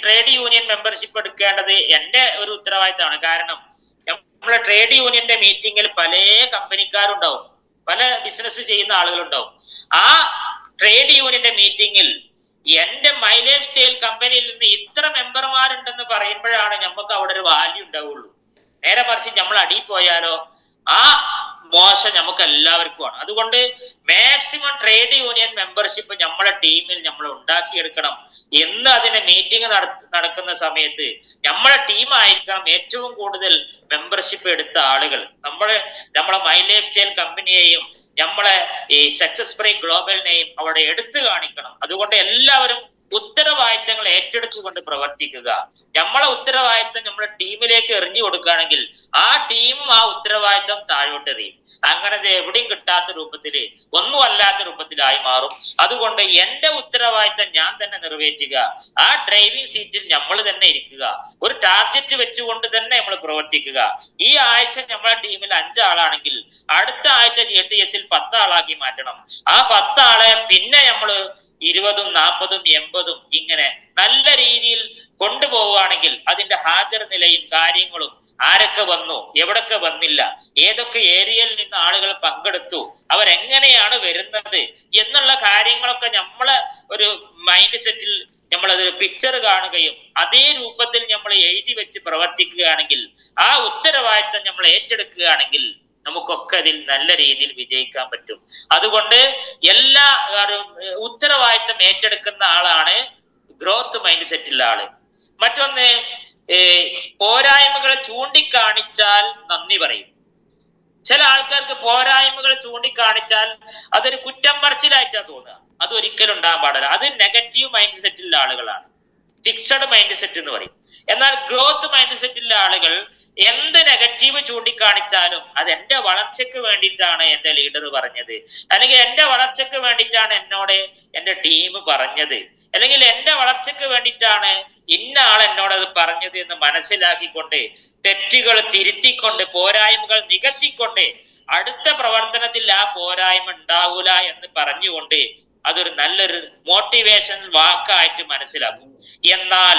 ട്രേഡ് യൂണിയൻ മെമ്പർഷിപ്പ് എടുക്കേണ്ടത് എന്റെ ഒരു ഉത്തരവാദിത്തമാണ്. കാരണം നമ്മളെ ട്രേഡ് യൂണിയന്റെ മീറ്റിങ്ങിൽ പല കമ്പനിക്കാരുണ്ടാവും, പല ബിസിനസ് ചെയ്യുന്ന ആളുകളുണ്ടാവും. ആ ട്രേഡ് യൂണിയന്റെ മീറ്റിങ്ങിൽ എന്റെ മൈ ലൈഫ് സ്റ്റൈൽ കമ്പനിയിൽ നിന്ന് ഇത്ര മെമ്പർമാരുണ്ടെന്ന് പറയുമ്പോഴാണ് നമുക്ക് അവിടെ ഒരു വാല്യൂ ഉണ്ടാവുള്ളൂ. നേരെ മറിച്ച് നമ്മൾ അടിയിൽ പോയാലോ ആ മോശം നമുക്ക് എല്ലാവർക്കുമാണ്. അതുകൊണ്ട് മാക്സിമം ട്രേഡ് യൂണിയൻ മെമ്പർഷിപ്പ് നമ്മളെ ടീമിൽ നമ്മൾ ഉണ്ടാക്കിയെടുക്കണം. എന്ന് അതിന്റെ മീറ്റിംഗ് നടക്കുന്ന സമയത്ത് നമ്മളെ ടീമായിരിക്കണം ഏറ്റവും കൂടുതൽ മെമ്പർഷിപ്പ് എടുത്ത ആളുകൾ. നമ്മളെ മൈ ലൈഫ് സ്റ്റൈൽ കമ്പനിയെയും നമ്മളെ ഈ സക്സസ് സ്പ്രേ ഗ്ലോബലിനെയും അവിടെ എടുത്തു കാണിക്കണം. അതുകൊണ്ട് എല്ലാവരും ഉത്തരവാദിത്തങ്ങൾ ഏറ്റെടുത്തുകൊണ്ട് പ്രവർത്തിക്കുക. നമ്മളെ ഉത്തരവാദിത്തം നമ്മുടെ ടീമിലേക്ക് എറിഞ്ഞു കൊടുക്കുകയാണെങ്കിൽ ആ ടീമും ആ ഉത്തരവാദിത്തം താഴോട്ട് എറിയും. അങ്ങനെ എവിടെയും കിട്ടാത്ത രൂപത്തില് ഒന്നും അല്ലാത്ത രൂപത്തിലായി മാറും. അതുകൊണ്ട് എന്റെ ഉത്തരവാദിത്തം ഞാൻ തന്നെ നിറവേറ്റുക. ആ ഡ്രൈവിംഗ് സീറ്റിൽ നമ്മൾ തന്നെ ഇരിക്കുക. ഒരു ടാർഗറ്റ് വെച്ചുകൊണ്ട് തന്നെ നമ്മൾ പ്രവർത്തിക്കുക. ഈ ആഴ്ച നമ്മളെ ടീമിൽ 5 ആളാണെങ്കിൽ അടുത്ത ആഴ്ച GTS 10 ആളാക്കി മാറ്റണം. ആ 10 ആളെ പിന്നെ നമ്മള് 20, 40, 80 ഇങ്ങനെ നല്ല രീതിയിൽ കൊണ്ടുപോവുകയാണെങ്കിൽ അതിന്റെ ഹാജർ നിലയും കാര്യങ്ങളും, ആരൊക്കെ വന്നു, എവിടൊക്കെ വന്നില്ല, ഏതൊക്കെ ഏരിയയിൽ നിന്ന് ആളുകൾ പങ്കെടുത്തു, അവരെങ്ങനെയാണ് വരുന്നത് എന്നുള്ള കാര്യങ്ങളൊക്കെ നമ്മളെ ഒരു മൈൻഡ് സെറ്റിൽ നമ്മളത് പിക്ചർ കാണുകയും അതേ രൂപത്തിൽ നമ്മൾ എഴുതി വെച്ച് പ്രവർത്തിക്കുകയാണെങ്കിൽ ആ ഉത്തരവാദിത്തം നമ്മൾ ഏറ്റെടുക്കുകയാണെങ്കിൽ നമുക്കൊക്കെ അതിൽ നല്ല രീതിയിൽ വിജയിക്കാൻ പറ്റും. അതുകൊണ്ട് എല്ലാ ഉത്തരവാദിത്തം ഏറ്റെടുക്കുന്ന ആളാണ് ഗ്രോത്ത് മൈൻഡ് സെറ്റുള്ള ആള്. മറ്റൊന്ന്, പോരായ്മകൾ ചൂണ്ടിക്കാണിച്ചാൽ നന്ദി പറയും. ചില ആൾക്കാർക്ക് പോരായ്മകൾ ചൂണ്ടിക്കാണിച്ചാൽ അതൊരു കുറ്റം പറച്ചിലായിട്ടാ തോന്നുക. അതൊരിക്കലും ഉണ്ടാകാൻ പാടില്ല. അത് നെഗറ്റീവ് മൈൻഡ് സെറ്റുള്ള ആളുകളാണ്, ഫിക്സഡ് മൈൻഡ് സെറ്റ് എന്ന് പറയും. എന്നാൽ ഗ്രോത്ത് മൈൻഡ് സെറ്റുള്ള ആളുകൾ എന്ത് നെഗറ്റീവ് ചൂണ്ടിക്കാണിച്ചാലും അത് എന്റെ വളർച്ചയ്ക്ക് വേണ്ടിയിട്ടാണ് എന്റെ ലീഡർ പറഞ്ഞത്, അല്ലെങ്കിൽ എന്റെ വളർച്ചയ്ക്ക് വേണ്ടിയിട്ടാണ് എന്നോട് എന്റെ ടീം പറഞ്ഞത്, അല്ലെങ്കിൽ എന്റെ വളർച്ചയ്ക്ക് വേണ്ടിയിട്ടാണ് ഇന്ന ആൾ എന്നോട് അത് പറഞ്ഞത് എന്ന് മനസ്സിലാക്കിക്കൊണ്ട് തെറ്റുകൾ തിരുത്തിക്കൊണ്ട് പോരായ്മകൾ നികത്തിക്കൊണ്ട് അടുത്ത പ്രവർത്തനത്തിൽ ആ പോരായ്മ ഉണ്ടാവൂല എന്ന് പറഞ്ഞുകൊണ്ട് അതൊരു നല്ലൊരു മോട്ടിവേഷൻ വാക്കായിട്ട് മനസ്സിലാക്കും. എന്നാൽ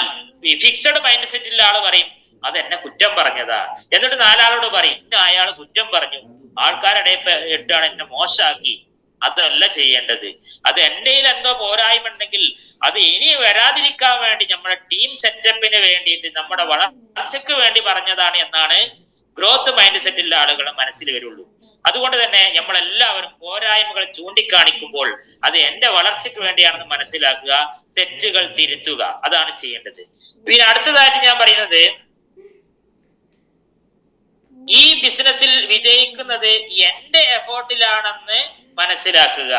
ഈ ഫിക്സഡ് മൈൻഡ് സെറ്റിലുള്ള ആള് പറയും അത് എന്നെ കുറ്റം പറഞ്ഞതാ, എന്നിട്ട് 4 ആളോട് പറയും ഇന്ന അയാൾ കുറ്റം പറഞ്ഞു, ആൾക്കാരുടെ ഇട്ടാണ് എന്നെ മോശമാക്കി. അതല്ല ചെയ്യേണ്ടത്. അത് എൻ്റെ എന്തോ പോരായ്മ ഉണ്ടെങ്കിൽ അത് ഇനി വരാതിരിക്കാൻ വേണ്ടി നമ്മുടെ ടീം സെറ്റപ്പിന് വേണ്ടിയിട്ട് നമ്മുടെ വളർച്ചയ്ക്ക് വേണ്ടി പറഞ്ഞതാണ് എന്നാണ് ഗ്രോത്ത് മൈൻഡ് സെറ്റുള്ള ആളുകൾ മനസ്സിൽ വരുള്ളൂ. അതുകൊണ്ട് തന്നെ നമ്മളെല്ലാവരും പോരായ്മകൾ ചൂണ്ടിക്കാണിക്കുമ്പോൾ അത് എന്റെ വളർച്ചയ്ക്ക് വേണ്ടിയാണെന്ന് മനസ്സിലാക്കുക, തെറ്റുകൾ തിരുത്തുക, അതാണ് ചെയ്യേണ്ടത്. പിന്നെ അടുത്തതായിട്ട് ഞാൻ പറയുന്നത്, ഈ ബിസിനസ്സിൽ വിജയിക്കുന്നത് എന്റെ എഫേർട്ടിലാണെന്ന് മനസ്സിലാക്കുക.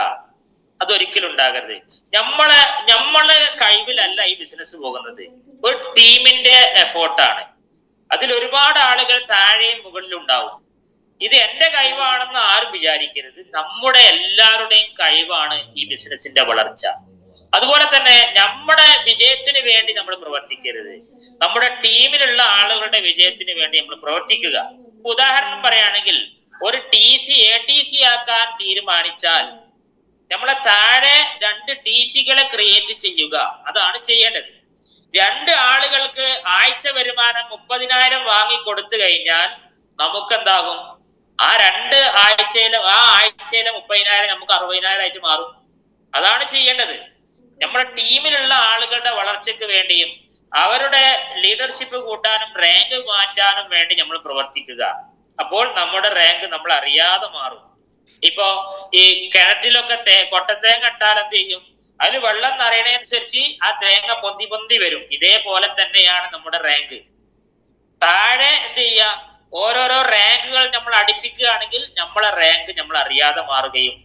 അതൊരിക്കലും ഉണ്ടാകരുത്. നമ്മളെ കഴിവിലല്ല ഈ ബിസിനസ് പോകുന്നത്, ഒരു ടീമിന്റെ എഫേർട്ടാണ്. അതിൽ ഒരുപാട് ആളുകൾ താഴെയും മുകളിലും ഉണ്ടാവും. ഇത് എന്റെ കഴിവാണെന്ന് ആരും വിചാരിക്കരുത്. നമ്മുടെ എല്ലാവരുടെയും കഴിവാണ് ഈ ബിസിനസിന്റെ വളർച്ച. അതുപോലെ തന്നെ നമ്മുടെ വിജയത്തിന് വേണ്ടി നമ്മൾ പ്രവർത്തിക്കരുത്, നമ്മുടെ ടീമിലുള്ള ആളുകളുടെ വിജയത്തിന് വേണ്ടി നമ്മൾ പ്രവർത്തിക്കുക. ഉദാഹരണം പറയുകയാണെങ്കിൽ, ഒരു ATC ആക്കാൻ തീരുമാനിച്ചാൽ നമ്മളെ താഴെ 2 TCകളെ ക്രിയേറ്റ് ചെയ്യുക, അതാണ് ചെയ്യേണ്ടത്. 2 ആളുകൾക്ക് ആഴ്ച വരുമാനം 30,000 വാങ്ങി കൊടുത്തു കഴിഞ്ഞാൽ നമുക്കെന്താകും? ആ 2 ആഴ്ചയിലെ 30,000 നമുക്ക് 60,000 ആയിട്ട് മാറും. അതാണ് ചെയ്യേണ്ടത്. നമ്മുടെ ടീമിലുള്ള ആളുകളുടെ വളർച്ചയ്ക്ക് വേണ്ടിയും അവരുടെ ലീഡർഷിപ്പ് കൂട്ടാനും റാങ്ക് മാറ്റാനും വേണ്ടി നമ്മൾ പ്രവർത്തിക്കുക. അപ്പോൾ നമ്മുടെ റാങ്ക് നമ്മൾ അറിയാതെ മാറും. ഇപ്പോ ഈ കിണറ്റിലൊക്കെ കൊട്ടത്തേങ്ങ ഇട്ടാൽ എന്ത് ചെയ്യും? അതിൽ വെള്ളം നിറയണനുസരിച്ച് ആ തേങ്ങ പൊന്തി വരും. ഇതേപോലെ തന്നെയാണ് നമ്മുടെ റാങ്ക്. താഴെ എന്ത് ചെയ്യുക? ഓരോരോ റാങ്കുകൾ നമ്മൾ അടുപ്പിക്കുകയാണെങ്കിൽ നമ്മളെ റാങ്ക് നമ്മൾ അറിയാതെ മാറുകയും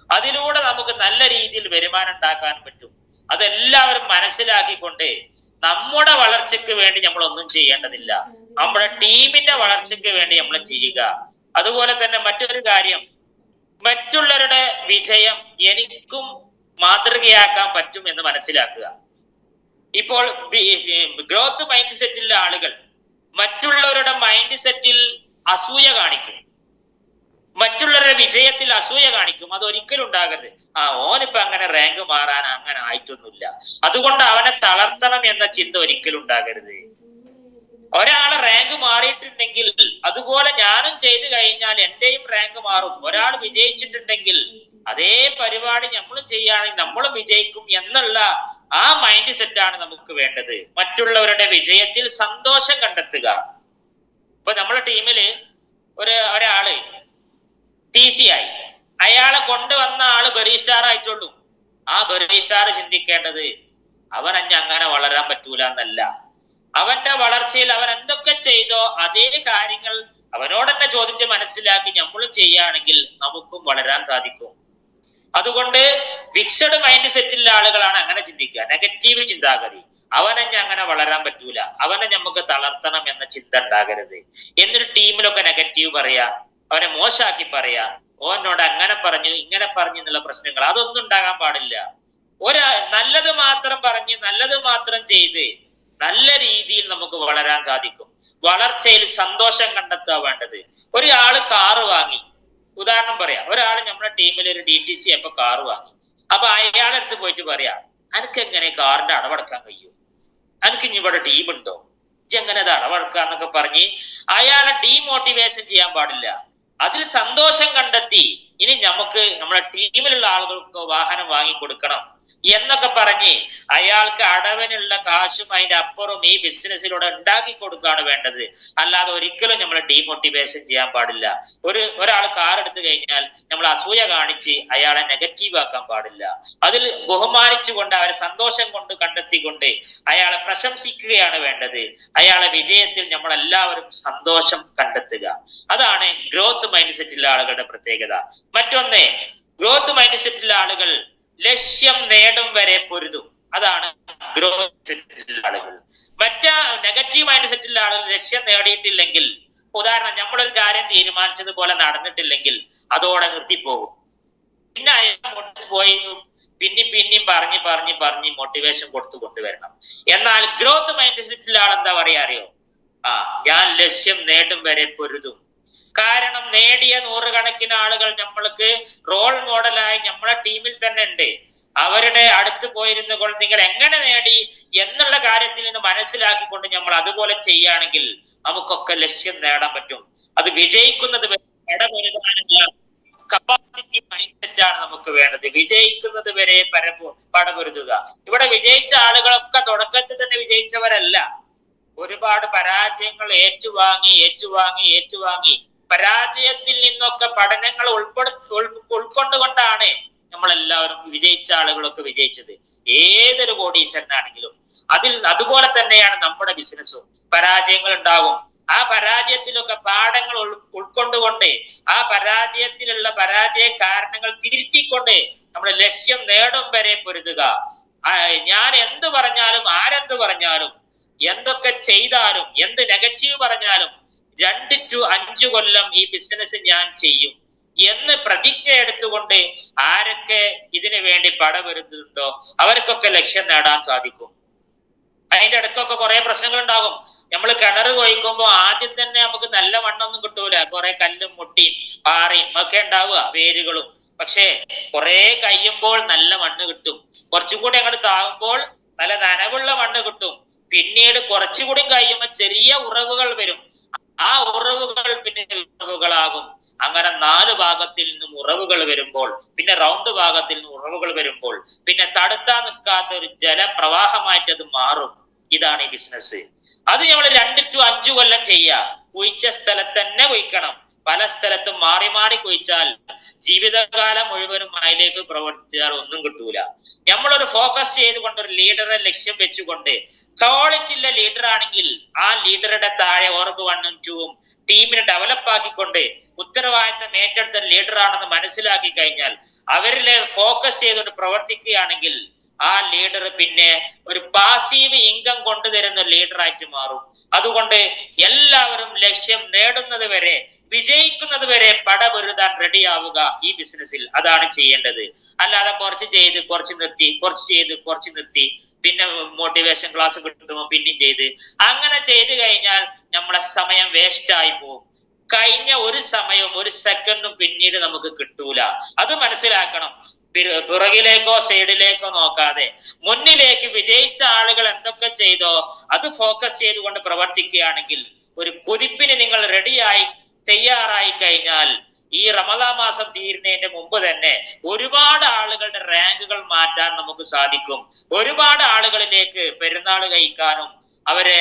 അതിലൂടെ നമുക്ക് നല്ല രീതിയിൽ വരുമാനം ഉണ്ടാക്കാൻ പറ്റും. അതെല്ലാവരും മനസ്സിലാക്കിക്കൊണ്ട് നമ്മുടെ വളർച്ചയ്ക്ക് വേണ്ടി നമ്മൾ ഒന്നും ചെയ്യേണ്ടതില്ല, നമ്മുടെ ടീമിന്റെ വളർച്ചയ്ക്ക് വേണ്ടി നമ്മൾ ചെയ്യുക. അതുപോലെ തന്നെ മറ്റൊരു കാര്യം, മറ്റുള്ളവരുടെ വിജയം എനിക്കും മാതൃകയാക്കാൻ പറ്റും എന്ന് മനസ്സിലാക്കുക. ഇപ്പോൾ ഗ്രോത്ത് മൈൻഡ് സെറ്റിലുള്ള ആളുകൾ മറ്റുള്ളവരുടെ മൈൻഡ് സെറ്റിൽ അസൂയ കാണിക്കും, മറ്റുള്ളവരുടെ വിജയത്തിൽ അസൂയ കാണിക്കും. അത് ഒരിക്കലും ഉണ്ടാകരുത്. ഓനിപ്പോ അങ്ങനെ റാങ്ക് മാറാൻ അങ്ങനെ ആയിട്ടൊന്നുമില്ല, അതുകൊണ്ട് അവനെ തളർത്തണം എന്ന ചിന്ത ഒരിക്കലും ഉണ്ടാകരുത്. ഒരാളെ റാങ്ക് മാറിയിട്ടുണ്ടെങ്കിൽ അതുപോലെ ഞാനും ചെയ്തു കഴിഞ്ഞാൽ എന്റെയും റാങ്ക് മാറും. ഒരാൾ വിജയിച്ചിട്ടുണ്ടെങ്കിൽ അതേ പരിപാടി നമ്മൾ ചെയ്യുകയാണെങ്കിൽ നമ്മളും വിജയിക്കും എന്നുള്ള ആ മൈൻഡ് സെറ്റാണ് നമുക്ക് വേണ്ടത്. മറ്റുള്ളവരുടെ വിജയത്തിൽ സന്തോഷം കണ്ടെത്തുക. ഇപ്പൊ നമ്മുടെ ടീമില് ഒരാള് TC ആയി, അയാളെ കൊണ്ടുവന്ന ആള് ബെറി സ്റ്റാർ ആയിട്ടുള്ളൂ. ആ ബെറി സ്റ്റാർ ചിന്തിക്കേണ്ടത് അവനഞ്ഞ അങ്ങനെ വളരാൻ പറ്റൂല എന്നല്ല, അവന്റെ വളർച്ചയിൽ അവൻ എന്തൊക്കെ ചെയ്തോ അതേ കാര്യങ്ങൾ അവനോട് തന്നെ ചോദിച്ച് മനസ്സിലാക്കി നമ്മളും ചെയ്യുകയാണെങ്കിൽ നമുക്കും വളരാൻ സാധിക്കും. അതുകൊണ്ട് ഫിക്സഡ് മൈൻഡ് സെറ്റിലുള്ള ആളുകളാണ് അങ്ങനെ ചിന്തിക്കുക, നെഗറ്റീവ് ചിന്താഗതി. അവനഞ്ഞ അങ്ങനെ വളരാൻ പറ്റൂല, അവനെ നമുക്ക് തളർത്തണം എന്ന ചിന്ത ഉണ്ടാകരുത്. എന്നിട്ട് ടീമിലൊക്കെ നെഗറ്റീവ് പറയാ, അവനെ മോശാക്കി പറയാ, ഓനോട് അങ്ങനെ പറഞ്ഞു ഇങ്ങനെ പറഞ്ഞു എന്നുള്ള പ്രശ്നങ്ങൾ അതൊന്നും ഉണ്ടാകാൻ പാടില്ല. നല്ലത് മാത്രം പറഞ്ഞ് നല്ലത് മാത്രം ചെയ്ത് നല്ല രീതിയിൽ നമുക്ക് വളരാൻ സാധിക്കും. വളർച്ചയിൽ സന്തോഷം കണ്ടെത്താൻ വേണ്ടത്. ഒരാള് കാറ് വാങ്ങി, ഉദാഹരണം പറയാം, ഒരാള് നമ്മുടെ ടീമിൽ ഒരു DTC അപ്പൊ കാറ് വാങ്ങി. അപ്പൊ അയാളടുത്ത് പോയിട്ട് പറയാ, അനക്ക് എങ്ങനെ കാറിന്റെ അടവടക്കാൻ കഴിയും, അനക്ക് ഇനി ഇവിടെ ടീമുണ്ടോ, എങ്ങനെ അത് അടവടക്കാന്നൊക്കെ പറഞ്ഞ് അയാളെ ഡീമോട്ടിവേഷൻ ചെയ്യാൻ പാടില്ല. അതിൽ സന്തോഷം കണ്ടെത്തി ഇനി നമുക്ക് നമ്മുടെ ടീമിലുള്ള ആളുകൾക്ക് വാഹനം വാങ്ങിക്കൊടുക്കണം എന്നൊക്കെ പറഞ്ഞ് അയാൾക്ക് അടവിനുള്ള കാശും അതിന്റെ അപ്പുറം ഈ ബിസിനസ്സിലൂടെ ഉണ്ടാക്കി കൊടുക്കുകയാണ് വേണ്ടത്. അല്ലാതെ ഒരിക്കലും നമ്മൾ ഡീമോട്ടിവേഷൻ ചെയ്യാൻ പാടില്ല. ഒരാൾ കാർ എടുത്തു കഴിഞ്ഞാൽ നമ്മൾ അസൂയ കാണിച്ച് അയാളെ നെഗറ്റീവ് ആക്കാൻ പാടില്ല. അതിൽ ബഹുമാനിച്ചുകൊണ്ട് അവരെ സന്തോഷം കൊണ്ട് കണ്ടെത്തിക്കൊണ്ട് അയാളെ പ്രശംസിക്കുകയാണ് വേണ്ടത്. അയാളെ വിജയത്തിൽ നമ്മൾ എല്ലാവരും സന്തോഷം കണ്ടെത്തുക. അതാണ് ഗ്രോത്ത് മൈൻഡ് സെറ്റിലുള്ള ആളുകളുടെ പ്രത്യേകത. മറ്റൊന്ന്, ഗ്രോത്ത് മൈൻഡ് സെറ്റിലുള്ള ആളുകൾ ലക്ഷ്യം നേടും വരെ പൊരുതും. അതാണ് ഗ്രോത്ത് സെറ്റിലുള്ള ആളുകൾ. മറ്റേ നെഗറ്റീവ് മൈൻഡ് സെറ്റിലുള്ള ആളുകൾ ലക്ഷ്യം നേടിയിട്ടില്ലെങ്കിൽ, ഉദാഹരണം നമ്മളൊരു കാര്യം തീരുമാനിച്ചതുപോലെ നടന്നിട്ടില്ലെങ്കിൽ അതോടെ നിർത്തിപ്പോകും. പിന്നെ അയാൾ പോയി പിന്നെയും പറഞ്ഞ് മോട്ടിവേഷൻ കൊടുത്തു കൊണ്ടുവരണം. എന്നാൽ ഗ്രോത്ത് മൈൻഡ് സെറ്റിലുള്ള ആൾ എന്താ പറയാ അറിയോ, ഞാൻ ലക്ഷ്യം നേടും വരെ പൊരുതും. കാരണം നേടിയ നൂറുകണക്കിന് ആളുകൾ നമ്മൾക്ക് റോൾ മോഡലായി നമ്മളെ ടീമിൽ തന്നെ ഉണ്ട്. അവരുടെ അടുത്ത് പോയിരുന്നു കൊണ്ട് നിങ്ങൾ എങ്ങനെ നേടി എന്നുള്ള കാര്യത്തിൽ നിന്ന് മനസ്സിലാക്കിക്കൊണ്ട് നമ്മൾ അതുപോലെ ചെയ്യുകയാണെങ്കിൽ നമുക്കൊക്കെ ലക്ഷ്യം നേടാൻ പറ്റും. അത് വിജയിക്കുന്നത് ഇടപെടുവാനുള്ള കപ്പാസിറ്റി മൈൻഡ് സെറ്റ് ആണ് നമുക്ക് വേണ്ടത്. വിജയിക്കുന്നത് വരെ പടപൊരുതുക. ഇവിടെ വിജയിച്ച ആളുകളൊക്കെ തുടക്കത്തിൽ തന്നെ വിജയിച്ചവരല്ല. ഒരുപാട് പരാജയങ്ങൾ ഏറ്റുവാങ്ങി പരാജയത്തിൽ നിന്നൊക്കെ പഠനങ്ങൾ ഉൾക്കൊണ്ടുകൊണ്ടാണ് നമ്മളെല്ലാവരും വിജയിച്ച ആളുകളൊക്കെ വിജയിച്ചത്. ഏതൊരു കോടീശ്വരനാണെങ്കിലും അതുപോലെ തന്നെയാണ് നമ്മുടെ ബിസിനസ്സും. പരാജയങ്ങൾ ഉണ്ടാകും. ആ പരാജയത്തിലൊക്കെ പാഠങ്ങൾ ഉൾക്കൊണ്ടുകൊണ്ട് ആ പരാജയത്തിലുള്ള പരാജയ കാരണങ്ങൾ തിരുത്തിക്കൊണ്ട് നമ്മുടെ ലക്ഷ്യം നേടും വരെ പൊരുതുക. ഞാൻ എന്ത് പറഞ്ഞാലും ആരെന്ത് പറഞ്ഞാലും എന്തൊക്കെ ചെയ്താലും എന്ത് നെഗറ്റീവ് പറഞ്ഞാലും 2 to 5 കൊല്ലം ഈ ബിസിനസ് ഞാൻ ചെയ്യും എന്ന് പ്രതിജ്ഞ എടുത്തുകൊണ്ട് ആരൊക്കെ ഇതിനു വേണ്ടി പടവരുന്നുണ്ടോ അവർക്കൊക്കെ ലക്ഷ്യം നേടാൻ സാധിക്കും. അതിന്റെ ഇടയ്ക്കൊക്കെ കുറെ പ്രശ്നങ്ങൾ ഉണ്ടാകും. നമ്മൾ കിണർ കൊയ്ക്കുമ്പോൾ ആദ്യം തന്നെ നമുക്ക് നല്ല മണ്ണൊന്നും കിട്ടൂല. കുറെ കല്ലും മുട്ടിയും പാറയും ഒക്കെ ഉണ്ടാവുക, വേരുകളും. പക്ഷേ കുറെ കഴിയുമ്പോൾ നല്ല മണ്ണ് കിട്ടും. കുറച്ചും കൂടി അങ്ങോട്ട് താകുമ്പോൾ നല്ല നനവുള്ള മണ്ണ് കിട്ടും. പിന്നീട് കുറച്ചുകൂടി കഴിയുമ്പോൾ ചെറിയ ഉറവുകൾ വരും. ആ ഉറവുകൾ പിന്നെ ഉറവുകളാകും. അങ്ങനെ 4 ഭാഗത്തിൽ നിന്നും ഉറവുകൾ വരുമ്പോൾ, പിന്നെ റൗണ്ട് ഭാഗത്തിൽ നിന്നും ഉറവുകൾ വരുമ്പോൾ പിന്നെ തടുത്താൻ നിൽക്കാത്ത ഒരു ജലപ്രവാഹമായിട്ട് അത് മാറും. ഇതാണ് ഈ ബിസിനസ്. അത് നമ്മൾ 2 to 5 കൊല്ലം ചെയ്യുക. കുഴിച്ച സ്ഥലത്ത് തന്നെ കുഴിക്കണം. പല സ്ഥലത്തും മാറി മാറി കുഴിച്ചാൽ ജീവിതകാലം മുഴുവനും അതിലേക്ക് പ്രവർത്തിച്ചാൽ ഒന്നും കിട്ടൂല. നമ്മളൊരു ഫോക്കസ് ചെയ്തുകൊണ്ട് ഒരു ലീഡറെ ലക്ഷ്യം വെച്ചുകൊണ്ട് ക്വാളിറ്റി ഉള്ള ലീഡർ ആണെങ്കിൽ ആ ലീഡറുടെ താഴെ ഓർഗ് 1 ഉം 2 ഉം ടീമിനെ ഡെവലപ്പ് ആക്കിക്കൊണ്ട് ഉത്തരവാദിത്തം ഏറ്റെടുത്ത ലീഡർ ആണെന്ന് മനസ്സിലാക്കി കഴിഞ്ഞാൽ അവരിലെ ഫോക്കസ് ചെയ്തുകൊണ്ട് പ്രവർത്തിക്കുകയാണെങ്കിൽ ആ ലീഡർ പിന്നെ ഒരു പാസീവ് ഇൻകം കൊണ്ടുതരുന്ന ലീഡറായിട്ട് മാറും. അതുകൊണ്ട് എല്ലാവരും ലക്ഷ്യം നേടുന്നത് വരെ, വിജയിക്കുന്നത് വരെ പടപൊരുതാൻ റെഡിയാവുക ഈ ബിസിനസ്സിൽ. അതാണ് ചെയ്യേണ്ടത്. അല്ലാതെ കുറച്ച് ചെയ്ത് കുറച്ച് നിർത്തി, കുറച്ച് ചെയ്ത് കുറച്ച് നിർത്തി, പിന്നെ മോട്ടിവേഷൻ ക്ലാസ് കിട്ടുമ്പോൾ പിന്നെയും ചെയ്ത് അങ്ങനെ ചെയ്തു കഴിഞ്ഞാൽ നമ്മുടെ സമയം വേസ്റ്റ് ആയി പോകും. കഴിഞ്ഞ ഒരു സമയവും ഒരു സെക്കൻഡും പിന്നീട് നമുക്ക് കിട്ടൂല. അത് മനസ്സിലാക്കണം. പുറകിലേക്കോ സൈഡിലേക്കോ നോക്കാതെ മുന്നിലേക്ക് വിജയിച്ച ആളുകൾ എന്തൊക്കെ ചെയ്തോ അത് ഫോക്കസ് ചെയ്തുകൊണ്ട് പ്രവർത്തിക്കുകയാണെങ്കിൽ ഒരു കുതിപ്പിന് നിങ്ങൾ റെഡിയായി തയ്യാറായി കഴിഞ്ഞാൽ ഈ റമദാൻ മാസം തീരുന്നതിന്റെ മുമ്പ് തന്നെ ഒരുപാട് ആളുകളുടെ റാങ്കുകൾ മാറ്റാൻ നമുക്ക് സാധിക്കും. ഒരുപാട് ആളുകളിലേക്ക് പെരുന്നാൾ കഴിക്കാനും അവരെ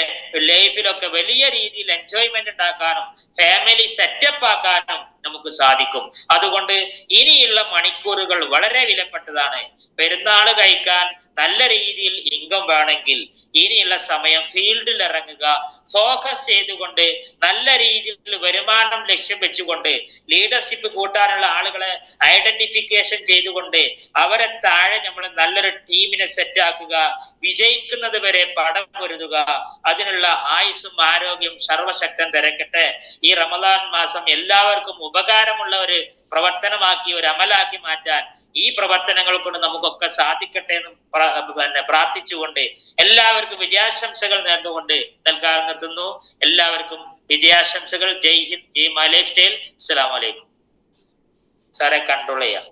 ലൈഫിലൊക്കെ വലിയ രീതിയിൽ എൻജോയ്മെന്റ് ഉണ്ടാക്കാനും ഫാമിലി സെറ്റപ്പ് ആക്കാനും നമുക്ക് സാധിക്കും. അതുകൊണ്ട് ഇനിയുള്ള മണിക്കൂറുകൾ വളരെ വിലപ്പെട്ടതാണ്. പെരുന്നാൾ കഴിക്കാൻ നല്ല രീതിയിൽ ഇൻകം വേണമെങ്കിൽ ഇനിയുള്ള സമയം ഫീൽഡിൽ ഇറങ്ങുക, ഫോക്കസ് ചെയ്തുകൊണ്ട് നല്ല രീതിയിൽ വരുമാനം ലക്ഷ്യം വെച്ചുകൊണ്ട് ലീഡർഷിപ്പ് കൂട്ടാനുള്ള ആളുകളെ ഐഡന്റിഫിക്കേഷൻ ചെയ്തുകൊണ്ട് അവരെ താഴെ നമ്മൾ നല്ലൊരു ടീമിനെ സെറ്റ് ആക്കുക, വിജയിക്കുന്നത് വരെ പടം പൊരുതുക. അതിനുള്ള ആയുസ്സും ആരോഗ്യം സർവശക്തൻ തരക്കട്ടെ. ഈ റമദാൻ മാസം എല്ലാവർക്കും ഉപകാരമുള്ള ഒരു പ്രവർത്തനമാക്കി, ഒരു അമലാക്കി മാറ്റാൻ ഈ പ്രവർത്തനങ്ങൾ കൊണ്ട് നമുക്കൊക്കെ സാധിക്കട്ടെ എന്ന് പ്രാർത്ഥിച്ചുകൊണ്ട് എല്ലാവർക്കും വിജയാശംസകൾ നേർന്നുകൊണ്ട് തൽക്കാലം നിർത്തുന്നു. എല്ലാവർക്കും വിജയാശംസകൾ. ജയ് ഹിന്ദ്, ജയ് മൈ ലൈഫ് സ്റ്റൈൽ. അസ്സലാമു അലൈക്കും. സാറെ കൺട്രോൾ ചെയ്യാം.